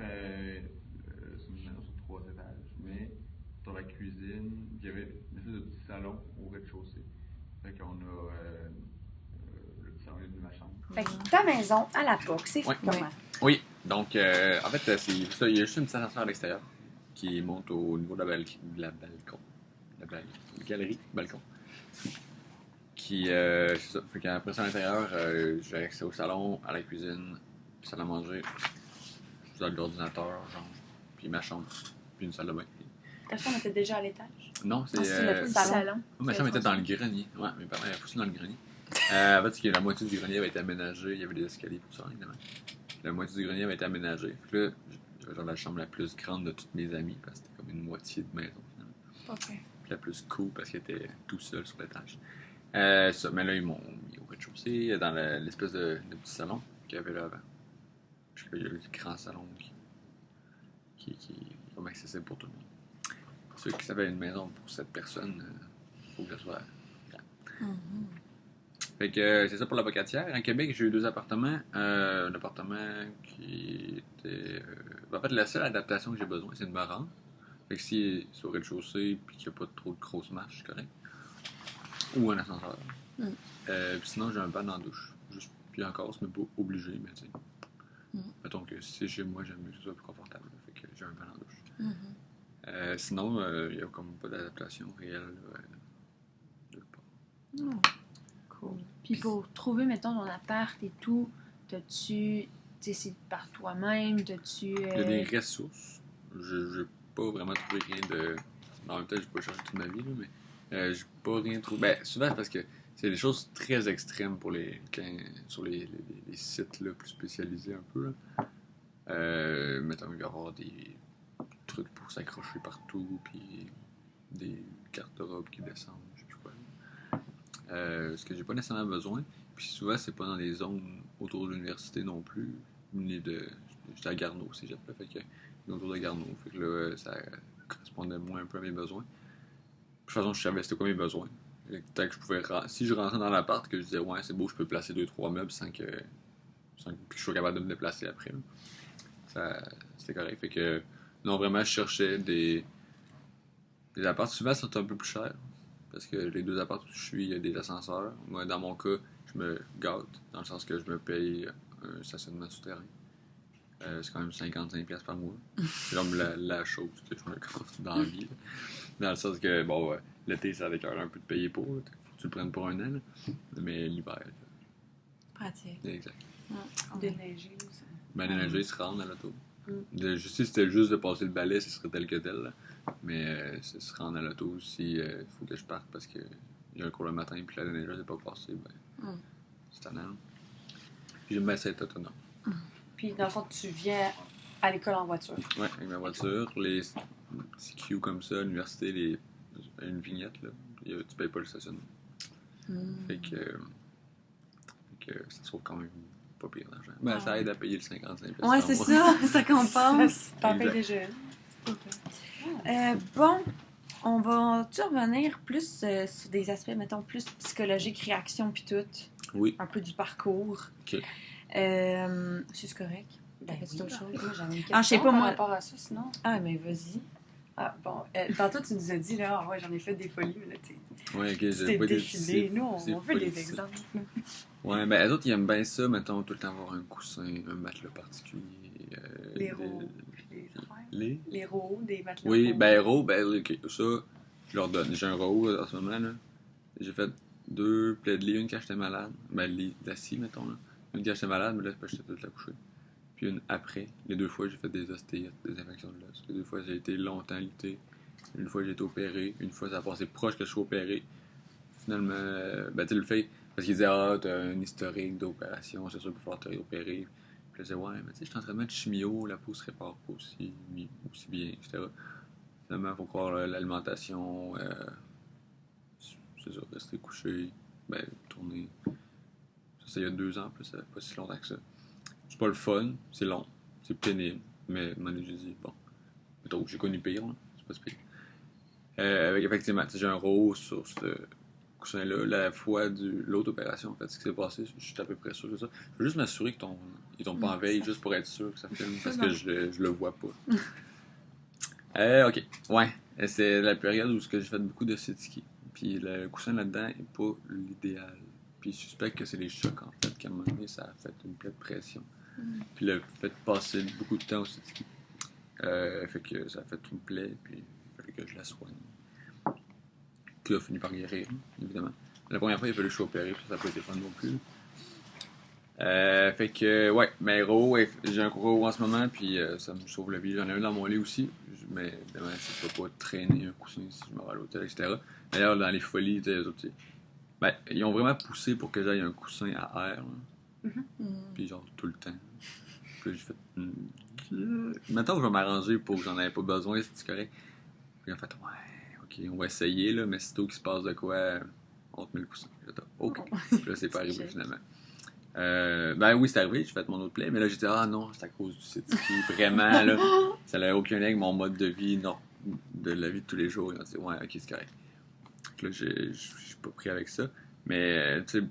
c'est une maison sur 3 étages, mais sur la cuisine, il y avait une espèce de petit salon au rez-de-chaussée. Fait qu'on a le petit salon de ma chambre. Fait que ta maison à la POC, c'est comment? Oui, donc en fait, c'est ça, il y a juste une petite ascenseur à l'extérieur qui monte au niveau de la galerie, balcon. Qui, c'est ça. Fait qu'après ça, à l'intérieur, j'ai accès au salon, à la cuisine, salle à manger, l'ordinateur, genre, puis ma chambre, puis une salle de bain. Ta chambre était déjà à l'étage? Non, c'est le petit salon. Ma chambre était dans le grenier. Ouais, mes parents avaient foutu dans le grenier. En fait, c'est que la moitié du grenier avait été aménagée, il y avait des escaliers pour ça, évidemment. La moitié du grenier avait été aménagée. Fait que là, j'avais genre la chambre la plus grande de toutes mes amies, parce que c'était comme une moitié de maison, finalement. OK. Puis la plus cool, parce qu'elle était tout seul sur l'étage. Ça, mais là, ils m'ont mis au rez-de-chaussée, dans l'espèce de petit salon qu'il y avait là avant. Je sais pas, il y a le grand salon qui est comme accessible pour tout le monde. Ceux qui savaient une maison pour 7 personnes, il faut que ça soit grand. Fait que c'est ça pour la Pocatière. En Québec, j'ai eu 2 appartements. Un appartement qui était... en fait, la seule adaptation que j'ai besoin, c'est une barre. Fait que si c'est au rez-de-chaussée et qu'il n'y a pas trop de grosses marches, c'est correct. Ou un ascenseur. Puis sinon, j'ai un banc dans la douche. Juste, puis encore, c'est même pas obligé, mais tu sais. Mettons que si c'est chez moi, j'aime mieux que ce soit plus confortable. Fait que j'ai un banc dans la douche. Sinon, il n'y a comme pas d'adaptation réelle de part. Cool. Puis pour trouver, mettons, ton appart et tout, t'as-tu... Tu sais, c'est par toi-même, t'as-tu... Il y a des ressources. J'ai pas vraiment trouvé rien de... En même temps, j'ai pas cherché toute ma vie, là, mais j'ai pas rien trouvé. Ben, souvent, parce que c'est des choses très extrêmes pour sur les sites là, plus spécialisés un peu. Là. Mettons, il va y avoir des trucs pour s'accrocher partout, puis des garde-robes qui descendent, je sais plus quoi. Ce que j'ai pas nécessairement besoin. Puis souvent, c'est pas dans les zones autour de l'université non plus. J'étais à Garneau, c'est j'ai fait que autour de Garneau. Fait que là, ça correspondait moins un peu à mes besoins. De toute façon, je savais c'était quoi mes besoins. Tant que je pouvais si je rentrais dans l'appart, que je disais ouais c'est beau, je peux placer 2-3 meubles sans que je sois capable de me déplacer après. C'était correct. Fait que non, vraiment, je cherchais des apparts. Souvent, sont un peu plus chers. Parce que les 2 apparts où je suis, il y a des ascenseurs. Moi, dans mon cas, je me gâte, dans le sens que je me paye un stationnement souterrain. C'est quand même 55$ par mois. C'est comme la chose que je me gâte dans la vie. Là. Dans le sens que, bon, l'été, ça avait un peu de payer pour. Faut que tu le prennes pour un an. Là. Mais l'hiver, Pratique. Exact. Déneiger aussi. Ben, déneiger, se rendre à l'auto. Si c'était juste de passer le balai, ce serait tel que tel. Là. Mais se rendre à l'auto, si faut que je parte parce que j'ai un cours le matin puis la déneigeuse n'est pas passée, ben, c'est tannant. Puis j'aime bien ça être autonome. Puis, dans le fond, tu viens à l'école en voiture. Oui, avec ma voiture. Les petits queues comme ça, à l'université, une vignette, là, tu payes pas le stationnement. Fait que ça se trouve quand même pas pire d'argent. Ben, ça aide à payer le 55$. Ouais, c'est ça, ça compense. T'en payes déjà. Bon, on va-tu revenir plus sur des aspects, mettons, plus psychologiques, réaction puis tout? Oui. Un peu du parcours. OK. C'est correct? Ben, T'as-tu d'autres choses? moi, j'avais une question Ah, je sais pas, moi. par rapport à ça, sinon. Ah, mais vas-y. Ah, bon, tantôt, tu nous as dit, là, ouais, j'en ai fait des folies, mais là, tu Ouais, ok, t'es défilé. Nous, on veut des exemples. Ouais, ben, les autres, ils aiment bien ça, mettons, tout le temps avoir un coussin, un matelas particulier. Les roues, les roues, des matelas. Oui, ben, roues, ben, ok, ça, je leur donne. J'ai un roue en ce moment, là. J'ai fait 2 plaies de lit, une quand j'étais malade. Ben, le lit d'assis, mettons, là. Une quand j'étais malade, mais là, c'est parce que j'étais toute la couchée. Puis une après. Les 2 fois, j'ai fait des ostéites, des infections de l'os. Les 2 fois, j'ai été longtemps lité. Une fois, j'ai été opéré. Une fois, ça a passé proche que je sois opéré. Finalement, ben, tu sais, le fait, parce qu'ils disaient, ah, t'as un historique d'opération, c'est sûr qu'il faut te réopérer. Puis je disais, ouais, mais tu sais, je suis en train de mettre chimio, la peau se répare pas aussi bien, etc. Finalement, il faut croire l'alimentation, c'est ça, rester couché, ben, tourner. Ça, il y a 2 ans, plus, ça fait pas si longtemps que ça. C'est pas le fun, c'est long, c'est pénible, mais j'ai dit, bon, plutôt j'ai connu pire, là, c'est pas si pire. Effectivement, j'ai un rose sur ce coussin-là, la fois de l'autre opération, en fait, ce qui s'est passé, je suis à peu près sûr de ça. Je veux juste m'assurer qu'ils tombent pas en veille, juste pour être sûr que ça filme, parce que je le vois pas. Ok, ouais, c'est la période où j'ai fait beaucoup de sit-ski, puis le coussin là-dedans est pas l'idéal. Puis je suspecte que c'est les chocs, en fait, qu'à un moment donné, ça a fait une plaie de pression. Puis le fait de passer beaucoup de temps au ski, fait que ça a fait une plaie, puis il fallait que je la soigne. Qui a fini par guérir, évidemment. La première fois, il a fallu que je sois opéré, puis ça n'a pas été fun non plus. Fait que, ouais, mais j'ai un gros en ce moment, puis ça me sauve la vie. J'en ai un dans mon lit aussi, mais évidemment, je ne peux pas traîner un coussin si je m'en vais à l'hôtel, etc. D'ailleurs, dans les folies, les autres, ben, ils ont vraiment poussé pour que j'aille un coussin à air. Puis genre tout le temps. Puis j'ai fait. Maintenant, je vais m'arranger pour que j'en avais pas besoin, c'est correct. Puis en fait, ouais, ok, on va essayer, là, mais sitôt qu'il se passe de quoi, on te met le coussin. J'étais, ok. Puis là, c'est pas arrivé finalement. Ben oui, c'est arrivé, j'ai fait mon autre play, mais là, j'ai dit, ah non, c'est à cause du sit-ski. Vraiment, là, ça n'avait aucun lien avec mon mode de vie, non, de la vie de tous les jours. Ils ont dit, ouais, ok, c'est correct. Là, je suis pas pris avec ça. Mais, tu sais,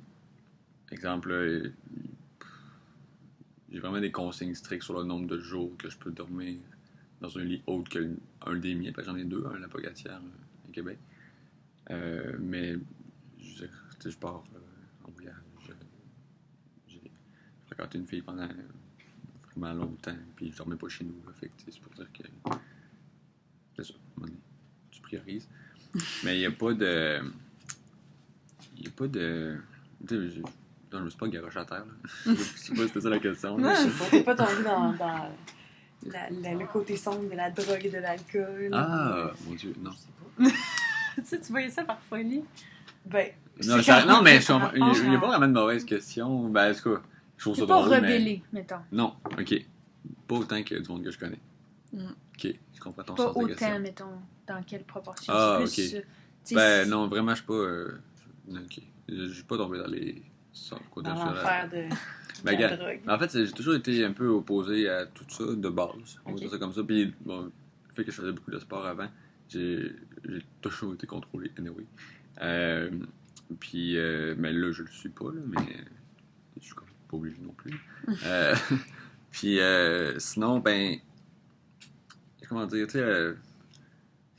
exemple, là, j'ai vraiment des consignes strictes sur le nombre de jours que je peux dormir dans un lit autre qu'un des miens. Parce que j'en ai 2, un à la Pocatière, à Québec. Mais, je pars en voyage. J'ai fréquenté une fille pendant vraiment longtemps, puis je dormais pas chez nous. Là, fait que, c'est pour dire que c'est ça, à un moment donné, tu priorises. Mais il n'y a pas de. Il n'y a pas de. Tu sais, je me suis pas garoché à terre. Là. Je sais pas si c'était ça la question. Non, t'es pas tombé dans le côté sombre de la drogue et de l'alcool. Ah, mon Dieu, non. Tu sais, tu voyais ça par folie? Ben. Non, mais il n'y a pas vraiment de mauvaise question. Ben, en tout cas, je trouve ça drôle. Pas rebellé, mettons. Non, ok. Pas autant que du monde que je connais. Ok, je comprends ton sens de question. Pas autant, mettons. Dans quelle proportion? Ah, plus, ok. Ben, non, vraiment, je suis pas. Ok. Je suis pas tombé dans les. Dans l'enfer de la drogue. En fait, j'ai toujours été un peu opposé à tout ça de base. On va dire ça comme ça. Puis, bon, le fait que je faisais beaucoup de sport avant, j'ai toujours été contrôlé, anyway. Puis, mais là, je le suis pas, là, mais je suis comme pas obligé non plus. Puis, sinon, ben, comment dire, tu sais,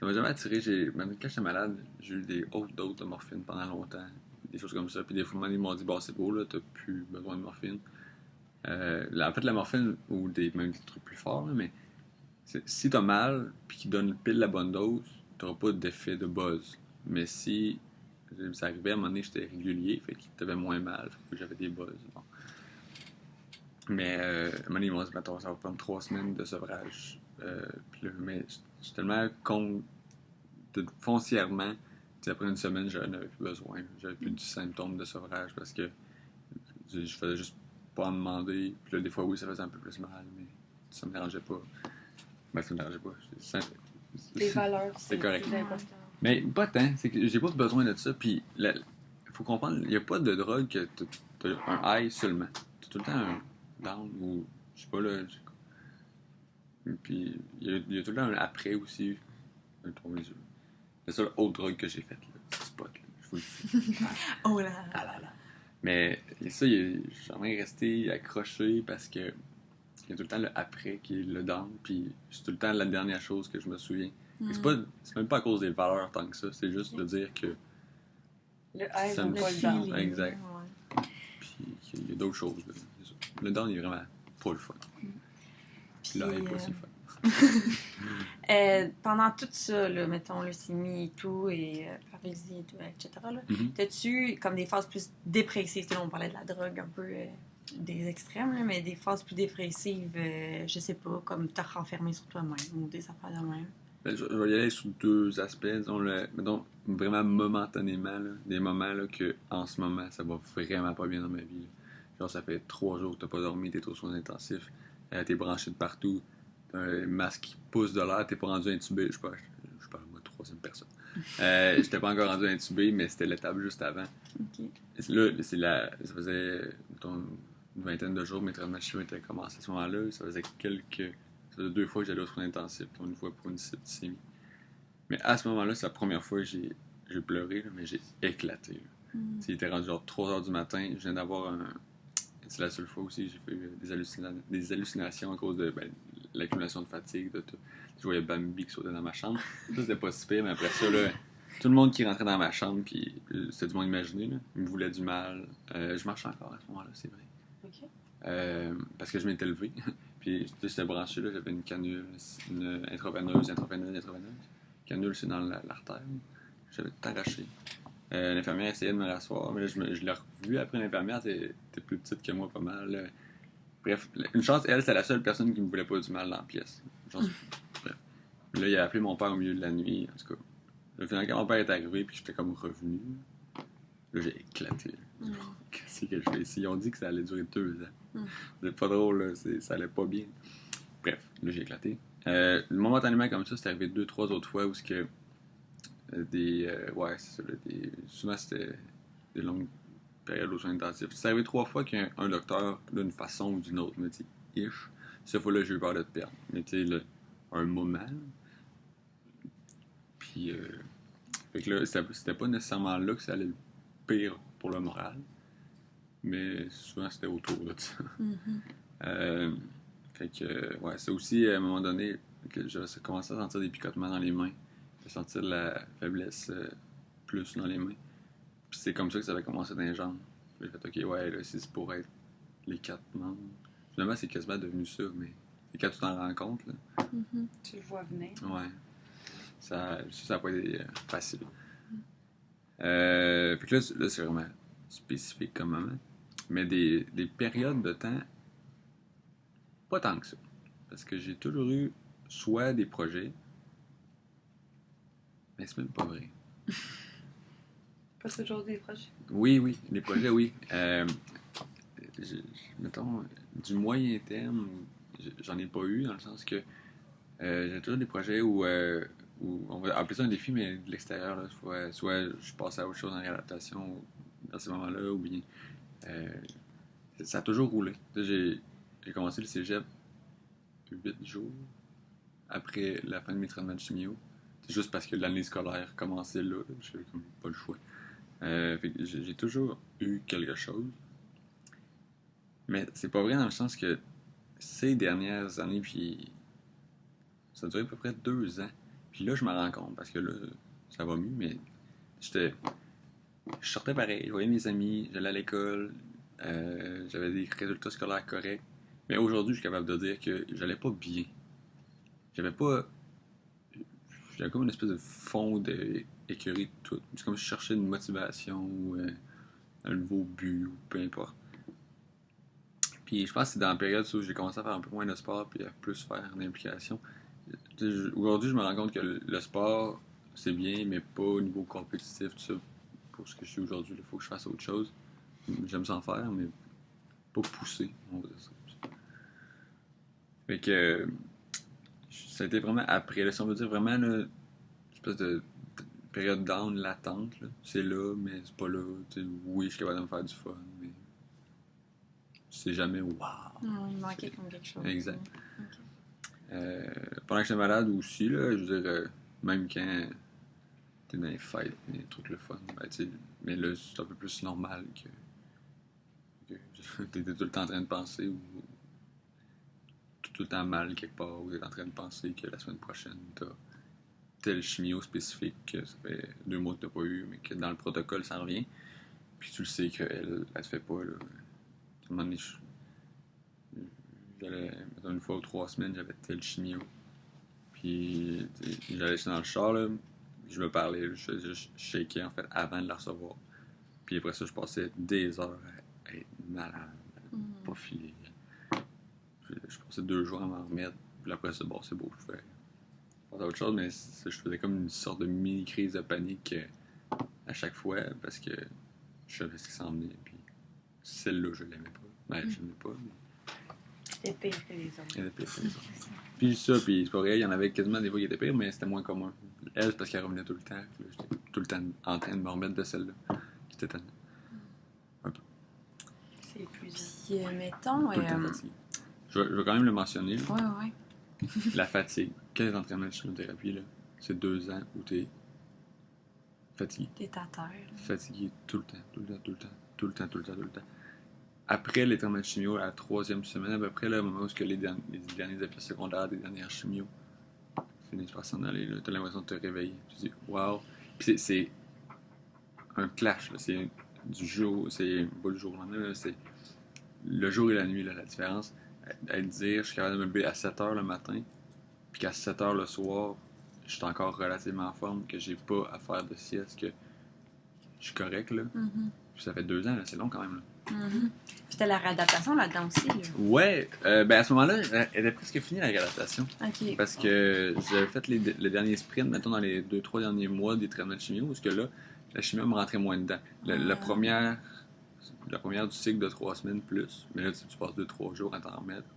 ça m'a jamais attiré. Même quand j'étais malade, j'ai eu des hautes doses de morphine pendant longtemps. Des choses comme ça. Puis des fois, ils m'ont dit, bon, c'est beau, là, t'as plus besoin de morphine. En fait, la morphine, ou même des trucs plus forts, là, mais si t'as mal, puis qu'ils donnent pile la bonne dose, t'auras pas d'effet de buzz. Mais si ça arrivait à un moment donné, j'étais régulier, fait que t'avais moins mal, fait que j'avais des buzz. Bon. Mais à un moment donné, ils m'ont dit, mettons, ça va prendre 3 semaines de sevrage. Puis là, mais j'étais tellement con foncièrement, après une semaine, j'en avais plus besoin. J'avais plus de symptômes de sevrage parce que je faisais juste pas en demander. Puis là, des fois, oui, ça faisait un peu plus mal, mais ça me dérangeait pas. Ben, ça me dérangeait pas. Les valeurs, c'est correct. plus important. Mais pas tant, c'est que j'ai pas besoin de ça. Puis, il faut comprendre, il n'y a pas de drogue que t'as un high seulement. T'as tout le temps un down ou, je sais pas, là. Puis, il y a tout le temps un après aussi. La seule autre drogue que j'ai faite, là, c'est Spot, là, je vous le dis. Oh là! Ah là là. Mais ça, j'aimerais rester accroché parce que il y a tout le temps le après qui est le down, puis c'est tout le temps la dernière chose que je me souviens. C'est même pas à cause des valeurs tant que ça, c'est juste de dire que Le high, ça me pas le feeling. down. Exact. Ouais. Puis il y a d'autres choses. Là. Le down, il est vraiment pas le fun. Puis là, il est pas si fun. Pendant tout ça, là, mettons leucémie et tout, et paralysie et tout, etc., là, t'as-tu comme des phases plus dépressives? Là, on parlait de la drogue un peu des extrêmes, là, mais des phases plus dépressives, je sais pas, comme te renfermer sur toi-même ou des affaires de même? Ben, je vais y aller sous 2 aspects. Mettons, vraiment momentanément, là, des moments là, que en ce moment, ça va vraiment pas bien dans ma vie. Là. Genre, ça fait 3 jours que t'as pas dormi, t'es aux soins intensifs, t'es branché de partout, t'as un masque qui pousse de l'air, t'es pas rendu intubé. Je parle moi, 3e personne. J'étais pas encore rendu intubé, mais c'était l'étape juste avant. Okay. Là, ça faisait mettons, une vingtaine de jours, mes traitements chimiques étaient commencés à ce moment-là. Ça faisait 2 fois que j'allais aux soins intensifs, une fois pour une septicémie. Mais à ce moment-là, c'est la première fois que j'ai pleuré, là, mais j'ai éclaté. Il était rendu genre 3h du matin. Je viens d'avoir un. C'est la seule fois aussi que j'ai fait des hallucinations à cause de l'accumulation de fatigue, de tout. Je voyais Bambi qui sautait dans ma chambre. Ça, c'était pas si pire, mais après ça, là, tout le monde qui rentrait dans ma chambre, puis c'était du monde imaginé, là, il me voulait du mal. Je marchais encore à ce moment-là, c'est vrai. Okay. Parce que je m'étais levé. Puis j'étais branché là, j'avais une canule, une intraveineuse. Canule, c'est dans l'artère. J'avais tout arraché. L'infirmière essayait de me rasseoir, mais là, je l'ai revue après. L'infirmière était plus petite que moi, pas mal. Là. Bref, une chance, elle, c'était la seule personne qui me voulait pas du mal dans la pièce. Bref. Là, il a appelé mon père au milieu de la nuit. En tout cas, là, finalement, quand mon père est arrivé, puis j'étais comme revenu. Là, j'ai éclaté. Qu'est-ce que je fais ici? Ils ont dit que ça allait durer 2 ans. C'est pas drôle, là. Ça allait pas bien. Bref, là, j'ai éclaté. Momentanément, comme ça, c'est arrivé 2-3 autres fois où c'est que ouais, c'est ça. Souvent, c'était des longues périodes aux soins intensifs. C'est arrivé 3 fois qu'un docteur, d'une façon ou d'une autre, me dit « ish ». Cette fois-là, j'ai eu peur de te perdre. Mais tu sais, un moment. Puis, fait que là, c'était pas nécessairement là que ça allait le pire pour le moral. Mais souvent, c'était autour de ça. Fait que, ouais, c'est aussi à un moment donné que j'ai commencé à sentir des picotements dans les mains. J'ai senti de la faiblesse plus dans les mains. Puis c'est comme ça que ça avait commencé dans les jambes. J'ai fait, ok, ouais, là, c'est pour être les 4 membres. Finalement, c'est quasiment devenu ça, mais quand tu t'en rends compte, là. Tu le vois venir. Ouais. Ça n'a pas été facile. Fait que là, c'est vraiment spécifique comme moment. Mais des périodes de temps, pas tant que ça. Parce que j'ai toujours eu soit des projets, mais c'est même pas vrai. Pas toujours des projets. Oui, les projets, oui. Mettons, du moyen terme, j'en ai pas eu, dans le sens que j'ai toujours des projets où on va appeler ça un défi, mais de l'extérieur, là, soit je passe à autre chose en réadaptation dans ces moments-là, ou bien ça a toujours roulé. J'ai commencé le cégep 8 jours après la fin de mes traitements de chimio. C'est juste parce que l'année scolaire commençait là, j'ai comme pas le choix. Fait que j'ai toujours eu quelque chose. Mais c'est pas vrai dans le sens que ces dernières années, puis ça a duré à peu près 2 ans. Puis là, je me rends compte, parce que là, ça va mieux, mais je sortais pareil, je voyais mes amis, j'allais à l'école, j'avais des résultats scolaires corrects. Mais aujourd'hui, je suis capable de dire que j'allais pas bien. J'avais comme une espèce de fond d'écurie de tout. C'est comme si je cherchais une motivation ou un nouveau but, ou peu importe. Puis je pense que c'est dans la période où j'ai commencé à faire un peu moins de sport puis à plus faire d'implication. Aujourd'hui, je me rends compte que le sport, c'est bien, mais pas au niveau compétitif, tout ça. Pour ce que je suis aujourd'hui, il faut que je fasse autre chose. J'aime ça en faire, mais pas pousser, on va dire ça. Fait que ça a été vraiment après, là, si on veut dire vraiment là, une espèce de période down latente. Là. C'est là, mais c'est pas là. T'sais, oui, je suis capable de me faire du fun, mais c'est jamais wow. Non, il manquait comme quelque chose. Exact. Okay. Pendant que j'étais malade aussi, là, je veux dire, même quand t'es dans les fêtes, des trucs le fun, ben, mais là, c'est un peu plus normal que t'étais tout le temps en train de penser ou tout le temps mal quelque part, ou t'es en train de penser que la semaine prochaine, t'as tel chimio spécifique que ça fait 2 mois que t'as pas eu, mais que dans le protocole, ça revient. Puis tu le sais qu'elle te fait pas, là. À un moment donné, j'allais, mettons, 1 fois ou 3 semaines, j'avais tel chimio. Puis j'allais dans le char, là, je me parlais, je shakeais, en fait, avant de la recevoir. Puis après ça, je passais des heures à être malade, pas filer. Je passais 2 jours à m'en remettre. Puis après ça, bon, c'est beau, je fais autre chose, mais je faisais comme une sorte de mini-crise de panique à chaque fois parce que je savais ce qui s'en venait. Puis celle-là, je l'aimais pas. Ben, je l'aimais pas. C'était pire que les autres. Elle était pire que les autres. Puis ça, puis c'est pas vrai, il y en avait quasiment des fois qui étaient pires, mais c'était moins commun. Elle, c'est parce qu'elle revenait tout le temps. J'étais tout le temps en train de me remettre de celle-là. J'étais tellement. Un peu. C'est épuisant. Puis, mettons. Tout le temps fatigué. Je vais quand même le mentionner. Là. Ouais. La fatigue. Quel entraînement de chimiothérapie, là? C'est 2 ans où t'es fatigué. T'es à terre. Fatigué tout le temps. Après les traitements de chimio, à la 3e semaine, à peu près, là, au moment où les derniers effets secondaires des dernières chimios finissent par s'en aller, t'as l'impression de te réveiller. Tu te dis, wow. Puis c'est un clash, là. C'est du jour, c'est pas du jour au lendemain, c'est le jour et la nuit, là, la différence. À dire, je suis capable de me lever à 7h le matin, puis qu'à 7h le soir, je suis encore relativement en forme, que j'ai pas à faire de sieste, que je suis correct, là. Puis ça fait 2 ans, là, c'est long quand même, là. Puis t'as la réadaptation là-dedans aussi, là. Ouais, ben à ce moment-là, elle était presque finie, la réadaptation. OK. Parce que j'avais fait le dernier sprint, mettons, dans les 2-3 derniers mois des traitements de chimio, parce que là, la chimio me rentrait moins dedans. La première du cycle de 3 semaines plus, mais là, tu passes 2-3 jours à t'en remettre.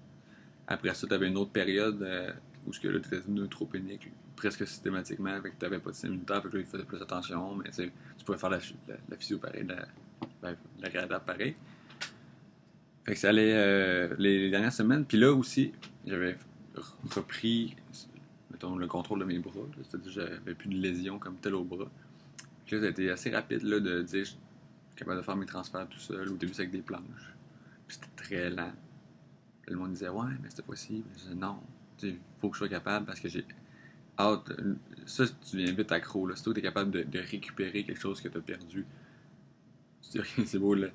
Après ça, tu avais une autre période où tu étais neutropénique presque systématiquement, avec tu n'avais pas de système immunitaire, avec là, il faisait plus attention, mais tu pouvais faire la physio pareil, la réadapte pareil. Fait que ça allait les dernières semaines, puis là aussi, j'avais repris, mettons, le contrôle de mes bras, là, c'est-à-dire que j'avais plus de lésions comme tel au bras. Puis là, ça a été assez rapide là, de dire capable de faire mes transferts tout seul. Au début, c'est avec des planches. Puis c'était très lent. Puis le monde disait, ouais, mais c'était possible. Je disais, non, il faut que je sois capable parce que j'ai hâte. Ça, tu deviens vite accro. Là. Surtout que tu es capable de récupérer quelque chose que tu as perdu. C'est beau, là.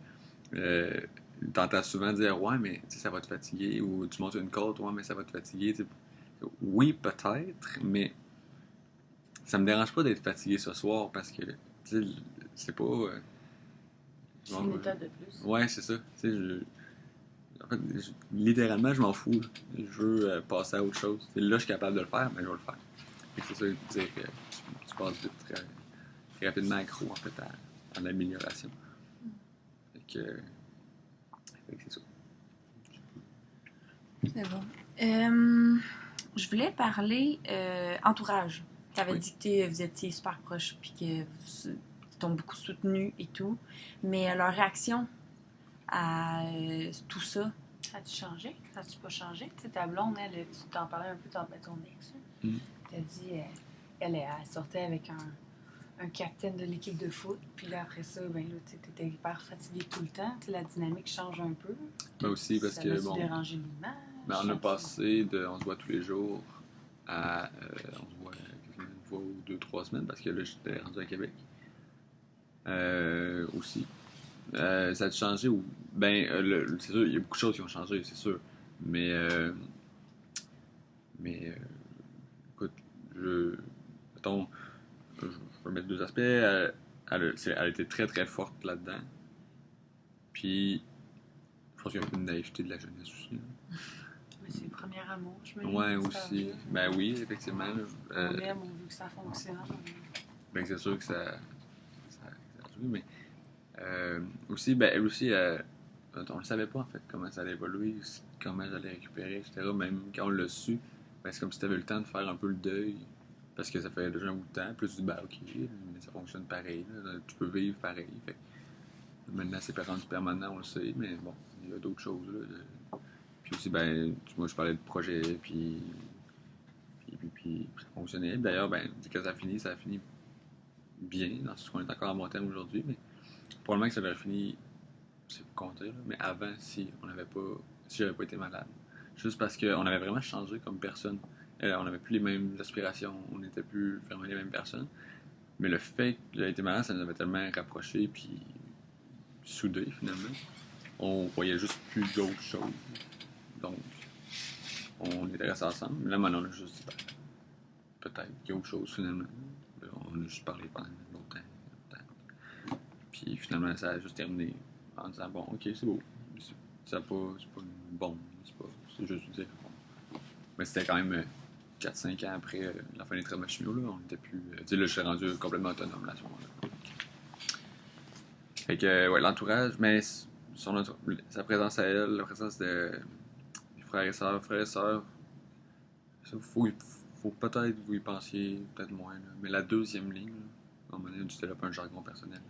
T'entends souvent dire, ouais, mais ça va te fatiguer. Ou tu montes une côte, ouais, mais ça va te fatiguer. T'sais. Oui, peut-être, mais ça me dérange pas d'être fatigué ce soir parce que c'est pas. C'est une méthode de plus. Ouais, c'est ça. En fait, littéralement, je m'en fous. Je veux passer à autre chose. Là, je suis capable de le faire, mais je vais le faire. C'est ça, dire que tu passes vite très rapidement accro, en fait, à l'amélioration. Fait que c'est ça. C'est bon. Je voulais parler entourage. Tu avais dit que vous étiez super proches puis que vous t'ont beaucoup soutenu et tout. Mais leur réaction à tout ça, ça a-tu changé? Ça a-tu pas changé? Tu sais, ta blonde, elle, tu t'en parlais un peu ton ex. T'as dit, elle sortait avec un capitaine de l'équipe de foot. Puis là, après ça, ben là, tu étais hyper fatigué tout le temps. T'sais, la dynamique change un peu. Ben aussi, parce que, bon... dérangé l'image. Ben, on a passé de on se voit tous les jours à on se voit une fois ou 2-3 semaines parce que là, j'étais rendu à Québec. Aussi. Ça a changé ou ben c'est sûr, il y a beaucoup de choses qui ont changé, c'est sûr. Mais écoute, mettons, je vais mettre 2 aspects. Elle a été très très forte là-dedans. Puis pense qu'il y a un peu de naïveté de la jeunesse aussi. Mais c'est le premier amour, je me dis. Ouais, aussi. Ben oui, effectivement. On aime, on veut que ça fonctionne. Ben c'est sûr que ça joue, mais aussi, on ne savait pas en fait comment ça allait évoluer, comment j'allais récupérer, etc. Même quand on l'a su, ben, c'est comme si tu avais le temps de faire un peu le deuil, parce que ça fait déjà un bout de temps. Puis tu dis, ben ok, mais ça fonctionne pareil, là, tu peux vivre pareil. Fait que, maintenant, c'est pas rendu permanent, on le sait, mais bon, il y a d'autres choses. Là. Puis aussi, ben, moi, je parlais de projet, puis ça fonctionnait. D'ailleurs, ben, quand ça a fini bien, dans ce qu'on est encore à mon terme aujourd'hui, mais probablement que ça aurait fini, c'est pour compter, là, mais avant, si j'avais pas été malade. Juste parce qu'on avait vraiment changé comme personne. On n'avait plus les mêmes aspirations, on n'était plus vraiment les mêmes personnes. Mais le fait que j'avais été malade, ça nous avait tellement rapprochés, puis soudés, finalement. On voyait juste plus d'autres choses. Donc, on était restés ensemble. Là, maintenant, on a juste dit, peut-être qu'il y a autre chose, finalement. On a juste parlé pendant longtemps. Puis finalement, ça a juste terminé en disant, bon, ok, c'est beau. C'est pas une bombe, c'est juste dire. Bon. Mais c'était quand même 4-5 ans après la fin des traitements chimio, là, on était plus. Là, je suis rendu complètement autonome là, à ce moment-là. Fait que, ouais, l'entourage, mais sa présence à elle, la présence de frères et sœurs, faut peut-être vous y pensiez, peut-être moins, là. Mais la deuxième ligne, là, à un moment donné, tu développes un jargon personnel, là,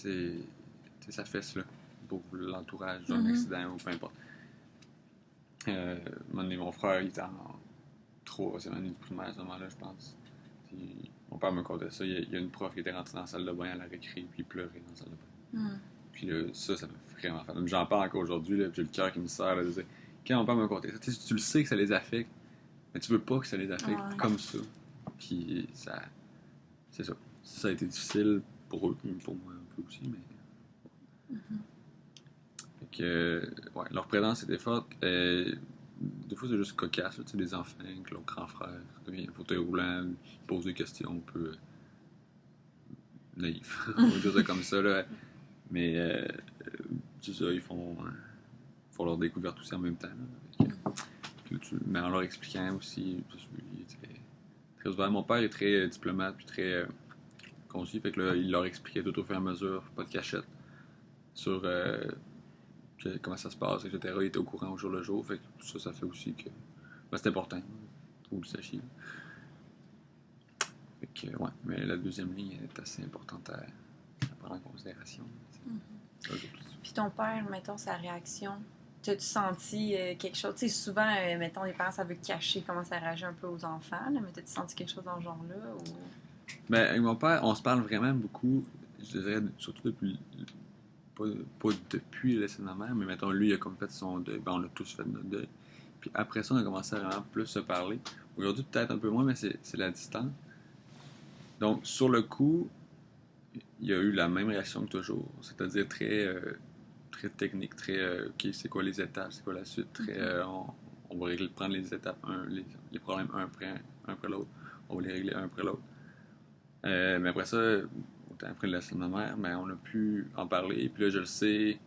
mais ça fesse, là, pour l'entourage d'un accident ou peu importe. À un moment donné, mon frère, il était en 3e année de primaire à ce moment-là, je pense. Puis, mon père me contait ça. Il y a une prof qui était rentrée dans la salle de bain à la récré, puis il pleurait dans la salle de bain. Puis là, ça me fait vraiment faire. J'en parle encore aujourd'hui, là, puis j'ai le cœur qui me serre. Là, de dire, quand mon père me contait ça, tu le sais que ça les affecte, mais tu veux pas que ça les affecte comme ça. Puis ça. C'est ça. Ça a été difficile pour eux, pour moi un peu aussi, mais. Fait que, ouais, leur présence était forte. Des fois, c'est juste cocasse, là, des enfants, avec leur grand frère devient fauteuil roulant, ils posent des questions un peu naïfs, on va dire ça comme ça, là. Mais c'est ça, ils font leur découverte aussi en même temps. Là. Mais en leur expliquant aussi, il était très ouvert. Mon père est très diplomate puis très concis, fait que là, il leur expliquait tout au fur et à mesure, pas de cachette, sur comment ça se passe, etc. Il était au courant au jour le jour, fait que ça fait aussi que c'est important, pour que vous le sachiez. Fait que, ouais, mais la deuxième ligne est assez importante à prendre en considération. Puis ton père, mettons, sa réaction, t'as-tu senti quelque chose? Tu sais, souvent, mettons, les parents, ça veut cacher comment ça réagit un peu aux enfants, là, mais t'as-tu senti quelque chose dans ce genre-là? Ou... Ben, avec mon père, on se parle vraiment beaucoup, je dirais, surtout depuis, pas depuis le décès de ma mère, mais mettons, lui, il a comme fait son deuil, ben, on a tous fait notre deuil. Puis après ça, on a commencé à vraiment plus se parler. Aujourd'hui, peut-être un peu moins, mais c'est la distance. Donc, sur le coup, il y a eu la même réaction que toujours, c'est-à-dire très technique, très ok, c'est quoi les étapes, c'est quoi la suite, très on va prendre les étapes, les problèmes un après l'autre, on va les régler un après l'autre. Mais après ça, autant après le décès de ma mère, ben, on a pu en parler, et puis là je le sais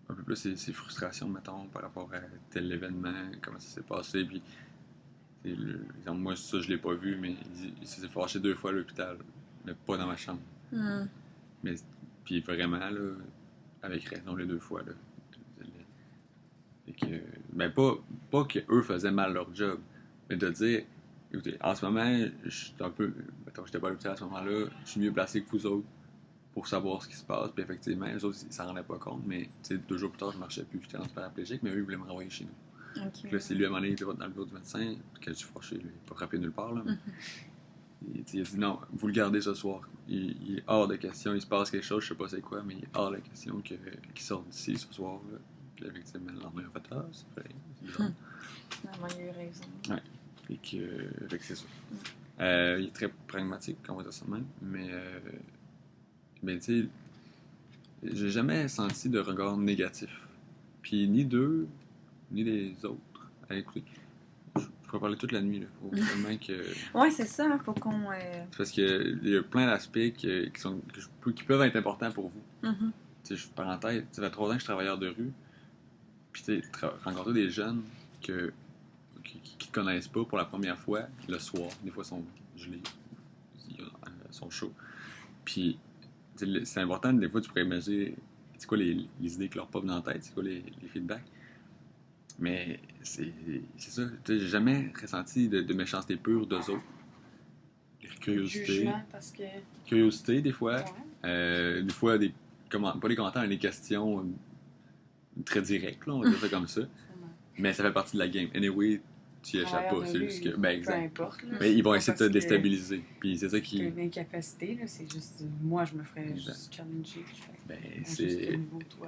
un peu plus ses frustrations, mettons, par rapport à tel événement, comment ça s'est passé, puis exemple, moi ça je l'ai pas vu, mais il s'est fâché 2 fois à l'hôpital, mais pas dans ma chambre. Mais puis vraiment là, avec raison les 2 fois là. Et que, ben pas qu'eux faisaient mal leur job, mais de dire, écoutez, en ce moment, je suis un peu, mettons, j'étais pas à l'hôpital à ce moment-là, je suis mieux placé que vous autres pour savoir ce qui se passe. Puis effectivement, les autres, ils s'en rendaient pas compte, mais 2 jours plus tard, je marchais plus, j'étais rendu paraplégique, mais eux, ils voulaient me renvoyer chez nous. Okay. Là, c'est lui à un moment donné, il était dans le bureau du médecin, puis je suis fâché, il n'est pas frappé nulle part, là. Il a dit non, vous le gardez ce soir. Il est hors de question, il se passe quelque chose, je sais pas c'est quoi, mais il est hors de question qu'il sorte d'ici ce soir. Là. Puis effectivement, le lendemain, en fait, c'est vrai, c'est bizarre. Il a eu raison. Ouais, et que c'est ça. Il est très pragmatique, on va dire ça même, mais tu sais, j'ai jamais senti de regard négatif. Puis ni d'eux, ni des autres. Écoutez, je pourrais parler toute la nuit, là. Faut vraiment que... Ouais, c'est ça, faut qu'on... Parce qu'il y a plein d'aspects qui peuvent être importants pour vous. Tu parenthèse, ça fait 3 ans que je suis travailleur de rue, puis tu sais, rencontrer des jeunes qui te connaissent pas pour la première fois, le soir, des fois ils sont gelés, ils sont chauds. Puis c'est important, des fois tu pourrais imaginer c'est quoi les idées qui leur popent dans la tête, c'est quoi les feedbacks. Mais c'est ça, j'ai jamais ressenti de méchanceté pure d'eux autres. Curiosité. Jugement, parce que... Curiosité, des fois. Ouais. Des fois, pas des commentaires, mais des questions très directes, là, on va dire ça comme ça. Mais ça fait partie de la game. Anyway, tu y échappes pas. C'est juste que. Ben, exact. Peu importe. Là, mais ils vont essayer de te déstabiliser. Puis c'est ça qui. C'est une incapacité, là. C'est juste. Moi, je me ferais juste challenger.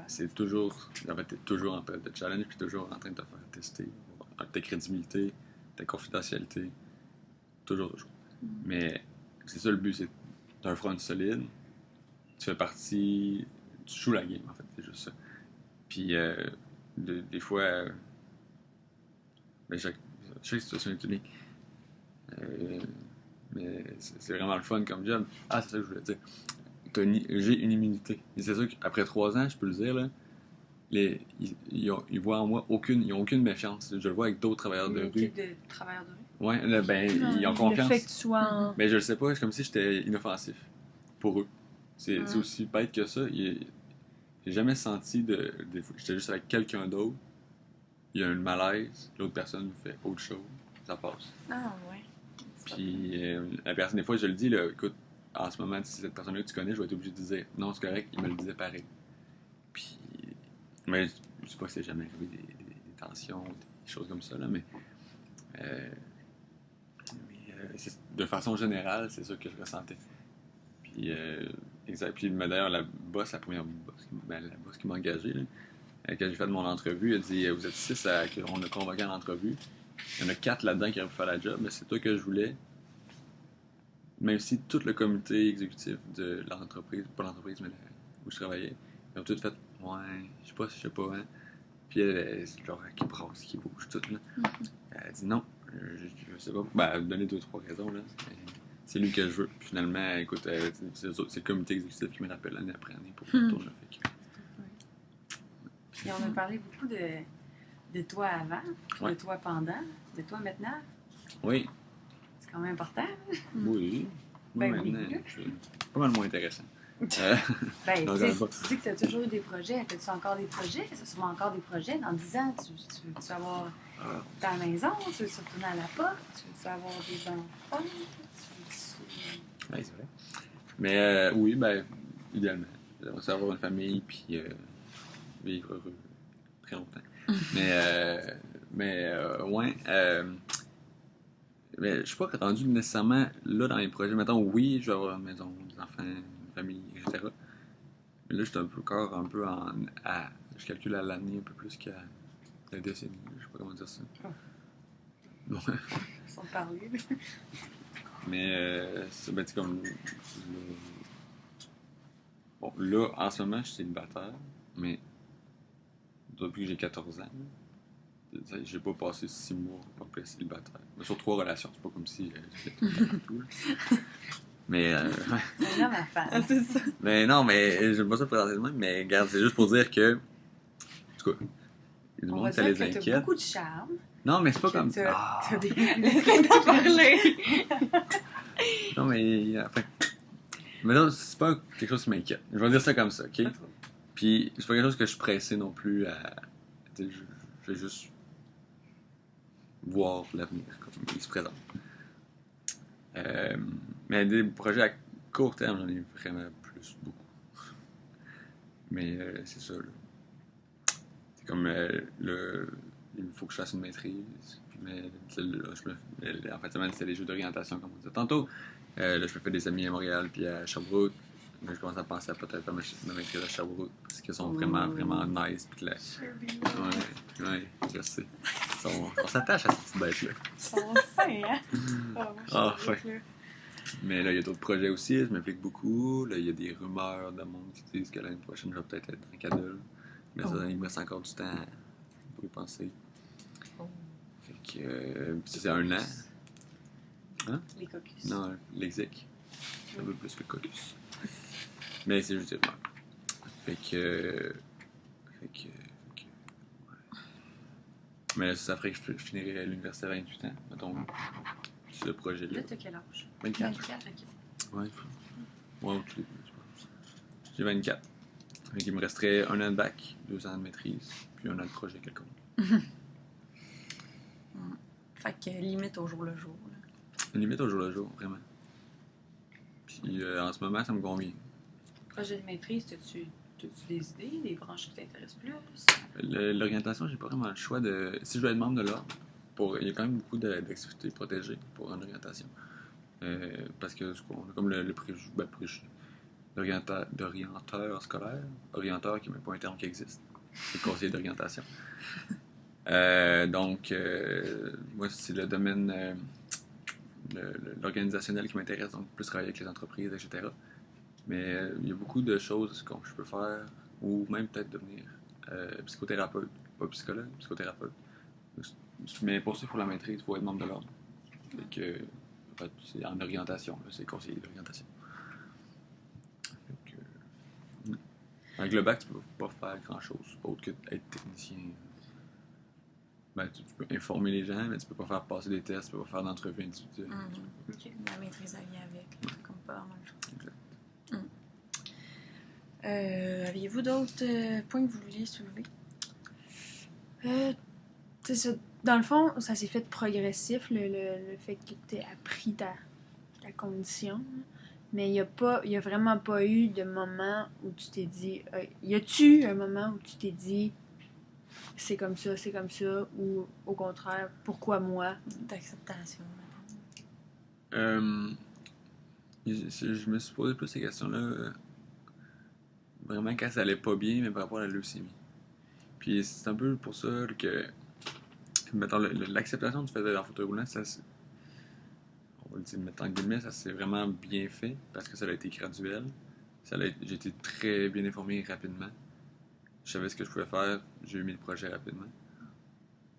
C'est toujours. En fait, t'es toujours en période de challenge, puis toujours en train de te faire tester. Ta crédibilité, ta confidentialité. Toujours. Mais c'est ça le but, c'est t'as un front solide, tu fais partie, tu joues la game en fait, c'est juste ça. Puis des fois, chaque situation est unique. Mais c'est vraiment le fun comme job. Ah, c'est ça que je voulais dire. J'ai une immunité. Et c'est sûr qu'après 3 ans, je peux le dire, là, ils voient en moi ils ont aucune méfiance. Je le vois avec d'autres travailleurs de rue. De travailleurs de rue? Ouais, ils ont confiance. Le fait que tu sois en... Mais je le sais pas, c'est comme si j'étais inoffensif pour eux. C'est aussi bête que ça. J'ai jamais senti j'étais juste avec quelqu'un d'autre, il y a un malaise, l'autre personne fait autre chose, ça passe. Ah, ouais. Puis la personne, des fois, je le dis, là, écoute, en ce moment, si cette personne-là que tu connais, je vais être obligé de dire non, c'est correct, il me le disait pareil. Puis, mais je sais pas que c'est jamais arrivé des tensions, des choses comme ça, là, mais de façon générale, c'est ça que je ressentais. Puis, exact. Puis, d'ailleurs, la première boss qui m'a engagé, là, quand j'ai fait mon entrevue, elle dit vous êtes 6 qu'on a convoqué à l'entrevue. Il y en a 4 là-dedans qui auraient pu faire la job, mais c'est toi que je voulais. Même si tout le comité exécutif de l'entreprise, pas l'entreprise, mais où je travaillais, ils ont tout fait ouais, je sais pas, hein. Puis elle, genre, qui brasse, qui bouge, tout, là. Elle a dit non. Je sais pas. Ben, elle a donné 2-3 raisons, là. C'est lui que je veux. Puis finalement, écoute, c'est le comité exécutif qui me rappelle année après année pour le tour. Puis on a parlé beaucoup de toi avant, de toi pendant, de toi maintenant. Oui. C'est quand même important. Oui. Ben maintenant, oui. c'est pas mal moins intéressant. Tu dis que tu as toujours eu des projets. As-tu encore des projets? Tu as sûrement encore des projets. Dans 10 ans, tu veux avoir ta maison? Tu veux retourner à la porte? Tu veux avoir des enfants? Oui, c'est vrai. Mais oui, idéalement. J'aimerais avoir une famille puis vivre heureux très longtemps. mais je suis pas rendu nécessairement là dans les projets. Mettons, oui, je vais avoir une maison, des enfants, une famille, etc. Mais là, je suis encore un peu je calcule à l'année un peu plus qu'à la décennie. Je sais pas comment dire ça. Bon. Sans parler. Mais c'est comme... Bon, là, en ce moment, je suis célibataire, mais depuis que j'ai 14 ans, j'ai pas passé 6 mois pas plus célibataire. Mais sur 3 relations, c'est pas comme si j'étais tout. Mais. C'est là ma femme. C'est ça. Mais non, mais j'aime pas ça présenter de même, mais regarde, c'est juste pour dire que. En tout cas, il y a du monde, ça les inquiète. Tu as beaucoup de charme. Non, mais c'est pas comme. T'as des. Laisse-moi t'en parler. Non, mais. Enfin. Mais non, c'est pas quelque chose qui m'inquiète. Je vais dire ça comme ça, ok? Puis, c'est pas quelque chose que je suis pressé non plus à. Je vais juste voir l'avenir comme il se présente. Mais des projets à court terme, j'en ai vraiment beaucoup. Mais c'est ça, là. C'est comme il faut que je fasse une maîtrise. Mais là, en fait, c'est les jeux d'orientation, comme on disait tantôt. Là, je me fais des amis à Montréal puis à Sherbrooke. Mais je commence à penser à peut-être faire ma maîtrise à Sherbrooke parce qu'ils sont vraiment, vraiment nice. Puis là, ouais, je sais. On s'attache à cette petite bête-là. Ils sont sains, hein? Enfin. Mais là, il y a d'autres projets aussi. Je m'implique beaucoup. Là, il y a des rumeurs de monde qui disent que l'année prochaine, je vais peut-être être en Cadol. Mais ça, il me reste encore du temps pour y penser. Fait que ça, c'est 1 an. Hein? Les caucus. Non, l'exec. Un peu plus que le caucus. Mais c'est juste Fait que ouais. Mais ça ferait que je finirais à l'université à 28 ans, mettons, c'est le projet-là. Là, t'as quel âge? 24. 24, ok. Ouais, au tout début, je pense. J'ai 24. Fait qu'il me resterait 1 an de bac, 2 ans de maîtrise, puis 1 an de projet quelconque. Fait que limite au jour le jour. Là. Limite au jour le jour, vraiment. Puis en ce moment, ça me convient. Projet de maîtrise, t'as-tu des idées, des branches qui t'intéressent plus? L'orientation, j'ai pas vraiment le choix de. Si je veux être membre de l'ordre, il y a quand même beaucoup d'activités protégées pour une orientation. Parce que on a comme le préjugé. D'orienteur scolaire. Orienteur qui n'est même pas un terme qui existe. C'est conseiller d'orientation. Donc, moi, c'est le domaine l'organisationnel qui m'intéresse, donc plus travailler avec les entreprises, etc. Mais il y a beaucoup de choses que je peux faire, ou même peut-être devenir psychothérapeute, pas psychologue, psychothérapeute. Mais pour ça, il faut la maîtrise, il faut être membre de l'ordre. C'est en orientation, là, c'est conseiller d'orientation. Avec le bac, tu peux pas faire grand-chose, autre que être technicien. Ben, tu peux informer les gens, mais tu peux pas faire passer des tests, tu peux pas faire d'entrevues individuelles. Okay. La maîtrise, elle vient avec. C'est comme pas la même chose. Aviez-vous d'autres points que vous vouliez soulever? Dans le fond, ça s'est fait progressif, le fait que tu aies appris ta condition. Mais il y a vraiment pas eu de moment où tu t'es dit... y a-tu un moment où tu t'es dit c'est comme ça, ou au contraire, pourquoi moi? D'acceptation. Je me suis posé plus ces questions-là vraiment quand ça allait pas bien, mais par rapport à la leucémie. Puis c'est un peu pour ça que, mettons, l'acceptation du fait d'être en fauteuil roulant, ça, on va le dire, mettre en guillemets, ça s'est vraiment bien fait parce que ça a été graduel. J'ai été très bien informé rapidement. Je savais ce que je pouvais faire, j'ai eu mis le projet rapidement.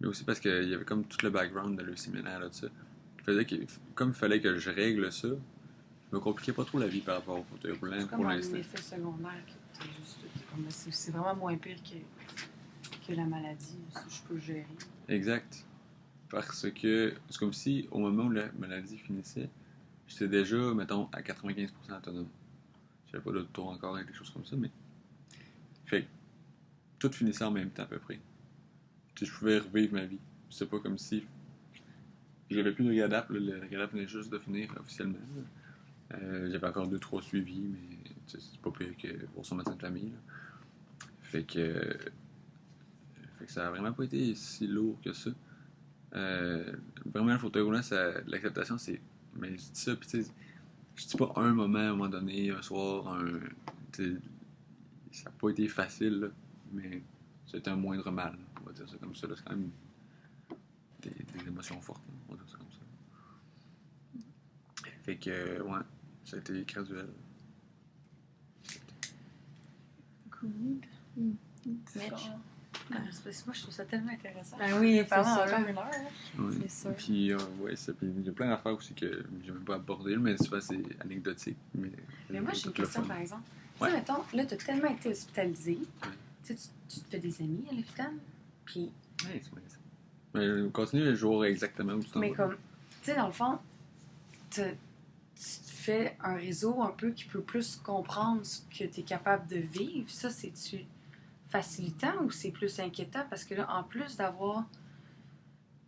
Mais aussi parce qu'il y avait comme tout le background de leucéminaire là, de ça. Qui faisait que, comme il fallait que je règle ça, je me compliquais pas trop la vie par rapport au fauteuil roulant pour l'instant. C'est comme un effet secondaire. C'est vraiment moins pire que la maladie, si je peux gérer. Exact. Parce que c'est comme si, au moment où la maladie finissait, j'étais déjà, mettons, à 95% autonome. J'avais pas de tour encore avec des choses comme ça, mais... Fait que tout finissait en même temps, à peu près. Puis je pouvais revivre ma vie. C'est pas comme si... J'avais plus de RIADAP, le RIADAP venait juste de finir officiellement. J'avais encore 2-3 suivis, mais c'est pas pire que pour son médecin de famille. Là. Fait que ça a vraiment pas été si lourd que ça. Vraiment, le fauteuil roulant, l'acceptation, c'est... Mais je dis ça, puis tu sais, je dis pas un moment donné, un soir, ça n'a pas été facile, là, mais c'était un moindre mal, on va dire ça comme ça. Là, c'est quand même des émotions fortes, là, on va dire ça comme ça. Fait que, ouais, ça a été graduel. Good. Mitch? Moi, je trouve ça tellement intéressant. Ah oui, pendant c'est encore une heure. Ouais. C'est sûr. Puis, ouais, il y a plein d'affaires aussi que j'ai même pas abordées, mais souvent c'est anecdotique. Mais moi, j'ai une question, par exemple. Ouais. Tu sais, mettons, là, tu as tellement été hospitalisé. Tu sais, tu te fais des amis à l'hôpital. Puis. Ouais, c'est vrai ça. Mais continue le jour exactement où tu t'en vas. Mais comme, tu sais, dans le fond, tu fais un réseau un peu qui peut plus comprendre ce que tu es capable de vivre. Ça, c'est-tu facilitant ou c'est plus inquiétant? Parce que là, en plus d'avoir,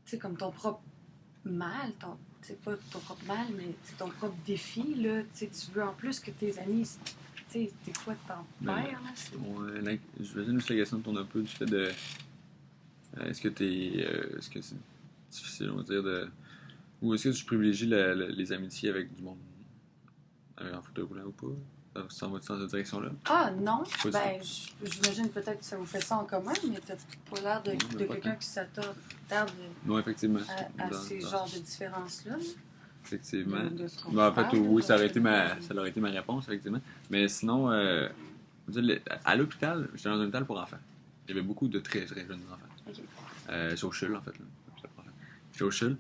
tu sais, comme ton propre mal, c'est pas ton propre mal, mais c'est ton propre défi, là, tu veux en plus que tes amis, tu sais, des fois, t'en perds, là. Ouais, je vais juste la question tourne un peu du fait de... est-ce que c'est difficile, on va dire, ou est-ce que tu privilégies les amitiés avec du monde en fauteuil roulant ou pas? Ça va dans cette direction-là? Ah non, ben j'imagine peut-être que ça vous fait ça en commun, mais t'as pas l'air de quelqu'un qui s'attarde non, effectivement. à ces genres de différences-là. Effectivement. Ben, en fait, oui, ça aurait été ma réponse, effectivement. Mais sinon, à l'hôpital, j'étais dans un hôpital pour enfants. Il y avait beaucoup de très, très jeunes enfants. Okay. C'est au CHUL, en fait. J'étais au CHUL.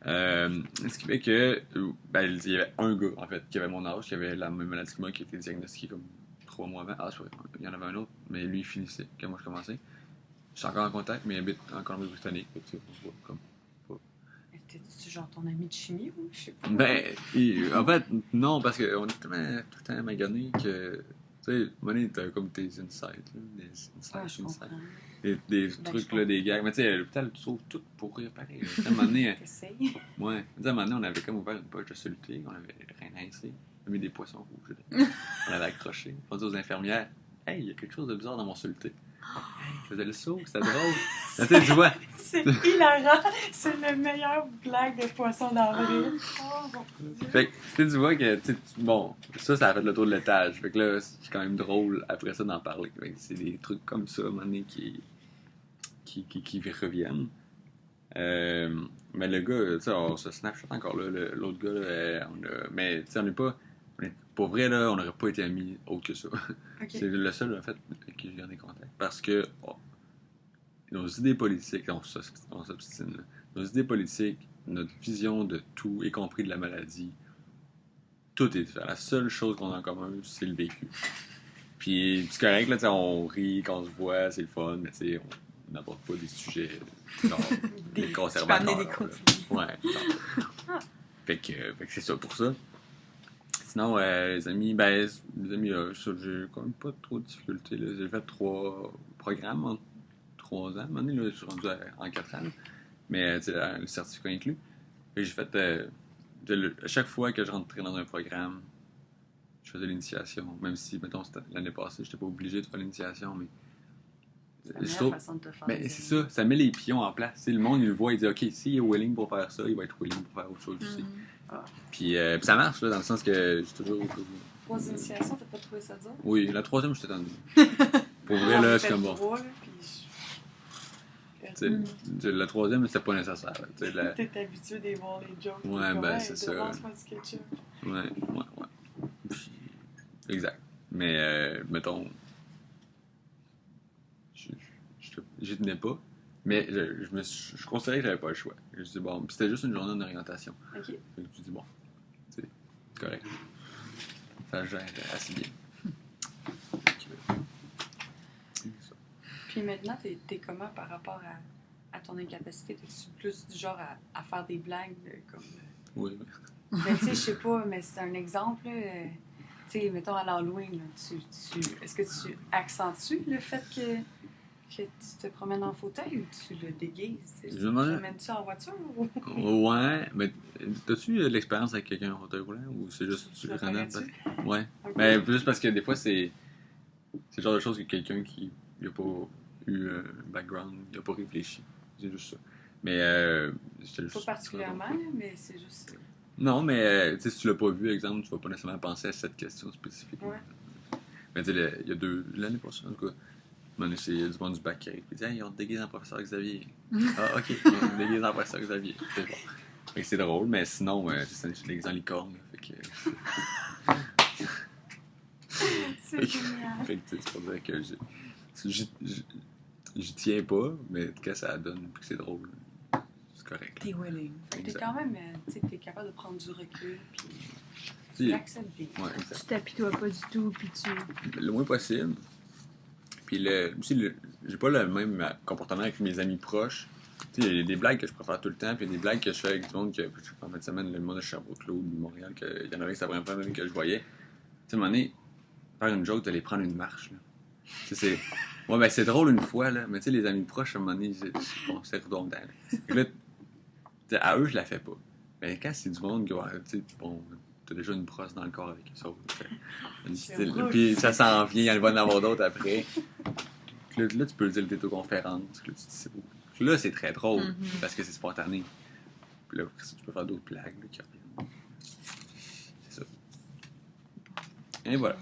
Ce qui fait que il y avait un gars en fait qui avait mon âge, qui avait la même maladie que moi, qui a été diagnostiqué comme 3 mois avant. Ah, il y en avait un autre, mais lui, il finissait quand moi je commençais. Je suis encore en contact, mais il habite en Colombie-Britannique. Fait que, tu sais, on se voit comme. T'es-tu genre ton ami de chimie ou je sais pas? Ben, en fait, non, parce qu'on est tellement tout le temps maganés que. Tu sais, à un moment donné, t'as comme tes insights, là. Des insights, Ouais, je comprends. Des trucs, là, des gags. Mais tu sais, à l'hôpital, tu sauves tout pour rire pareil. À un moment donné, T'essayes. ouais. À un moment donné, on avait comme ouvert une poche de soluté, on avait rien ici. On a mis des poissons rouges. On avait accroché. On dit aux infirmières, hey, il y a quelque chose de bizarre dans mon soluté. Hey, je faisais le saut, c'était drôle. Tu sais, tu vois. C'est hilarant. C'est le meilleur blague de poisson d'avril. Oh, bon. Fait que tu vois que, bon, ça a fait le tour de l'étage. Fait que là, c'est quand même drôle après ça d'en parler. Fait que c'est des trucs comme ça, à un moment donné, qui reviennent. Mais le gars, tu sais, on se snapshot encore là. L'autre gars, là, mais tu sais, on n'est pas. Pour vrai, là, on n'aurait pas été amis autre que ça. Okay. C'est le seul, en fait, avec qui j'ai gardé contact. Parce que nos idées politiques, on s'obstine, là. Nos idées politiques, notre vision de tout, y compris de la maladie, tout est différent. La seule chose qu'on a en commun, c'est le vécu. Puis, c'est correct, là, on rit quand on se voit, c'est le fun, mais tu sais, on n'aborde pas des sujets genre, des conservateurs. Des conflits. Ouais. Fait que c'est ça pour ça. Sinon, les amis, j'ai quand même pas trop de difficultés. Là. J'ai fait 3 programmes en 3 ans. À un moment donné, là, je suis rendu en 4 ans. Là. Mais le certificat inclus. Et j'ai fait. À chaque fois que je rentrais dans un programme, je faisais l'initiation. Même si, mettons, l'année passée, je n'étais pas obligé de faire l'initiation, mais. C'est la meilleure façon de te faire. Mais c'est ça, ça met les pions en place. T'sais, le monde, il le voit, il dit OK, s'il est willing pour faire ça, il va être willing pour faire autre chose aussi. Puis ça marche, là, dans le sens que j'ai toujours. 3 initiations, t'as pas trouvé ça dur? Oui, la 3e, j'étais tendu. Pour vrai, là, c'est comme bon. 3, là, puis... La 3e, c'était pas nécessaire. T'es habitué de voir les jokes. Ouais, ben, c'est ça. Ouais. Puis, exact. Mais, mettons. J'y tenais pas, mais je considérais que j'avais pas le choix. Je dis bon, puis c'était juste une journée d'orientation. Ok. Fait que je dis bon, c'est correct. Ça gère assez bien. Ça. Puis maintenant, t'es comment par rapport à ton incapacité? T'es-tu plus du genre à faire des blagues comme... Oui. Ben, tu sais, je sais pas, mais c'est un exemple, tu sais, mettons à l'Halloween, là, est-ce que tu accentues le fait que tu te promènes en fauteuil ou tu le déguises? Tu promènes-tu en voiture? Ou... Ouais, mais t'as-tu l'expérience avec quelqu'un en fauteuil roulant ou c'est juste tu le connais? Ouais. Okay. Mais juste parce que des fois, c'est le genre de choses que quelqu'un qui n'a pas eu un background, il n'a pas réfléchi. C'est juste ça. Mais c'était juste. Pas particulièrement, mais c'est juste. Non, mais si tu l'as pas vu, exemple, tu vas pas nécessairement penser à cette question spécifique. Ouais. Mais tu sais, il y a l'année passée, en tout cas. C'est du monde du bac qui arrive et dit hey, on te déguise en professeur Xavier. Ah, ok, on te déguise en professeur Xavier. C'est bon. Fait que c'est drôle, mais sinon, c'est déguisé en licorne. Fait que. C'est génial. Fait que c'est pour dire que j'y tiens pas, mais en tout cas, ça donne puis que c'est drôle. C'est correct. T'es willing. T'es quand même, t'es capable de prendre du recul puis tu l'acceptes bien. Ouais, tu t'apitoies pas du tout puis tu. Le moins possible. Puis j'ai pas le même comportement avec mes amis proches. Tu sais, il y a des blagues que je préfère tout le temps, puis il y a des blagues que je fais avec du monde que, en fin de semaine, le monde de Sherbrooke, là, ou de Montréal, il y en avait que c'était vraiment pas que je voyais. Tu sais, à un moment donné, faire une joke, d'aller prendre une marche, là. Tu sais, ouais, ben c'est drôle une fois, là, mais tu sais, les amis proches, à un moment donné, c'est redondant. Là, à eux, je la fais pas. Mais quand c'est du monde, tu sais, bon, t'as déjà une brosse dans le corps avec ça. Puis ça s'en vient, il va en avoir d'autres après. Là, tu peux le dire le tétoconférence. Là, c'est très drôle parce que c'est spontané. Puis là, après ça, tu peux faire d'autres blagues. C'est ça. Et voilà.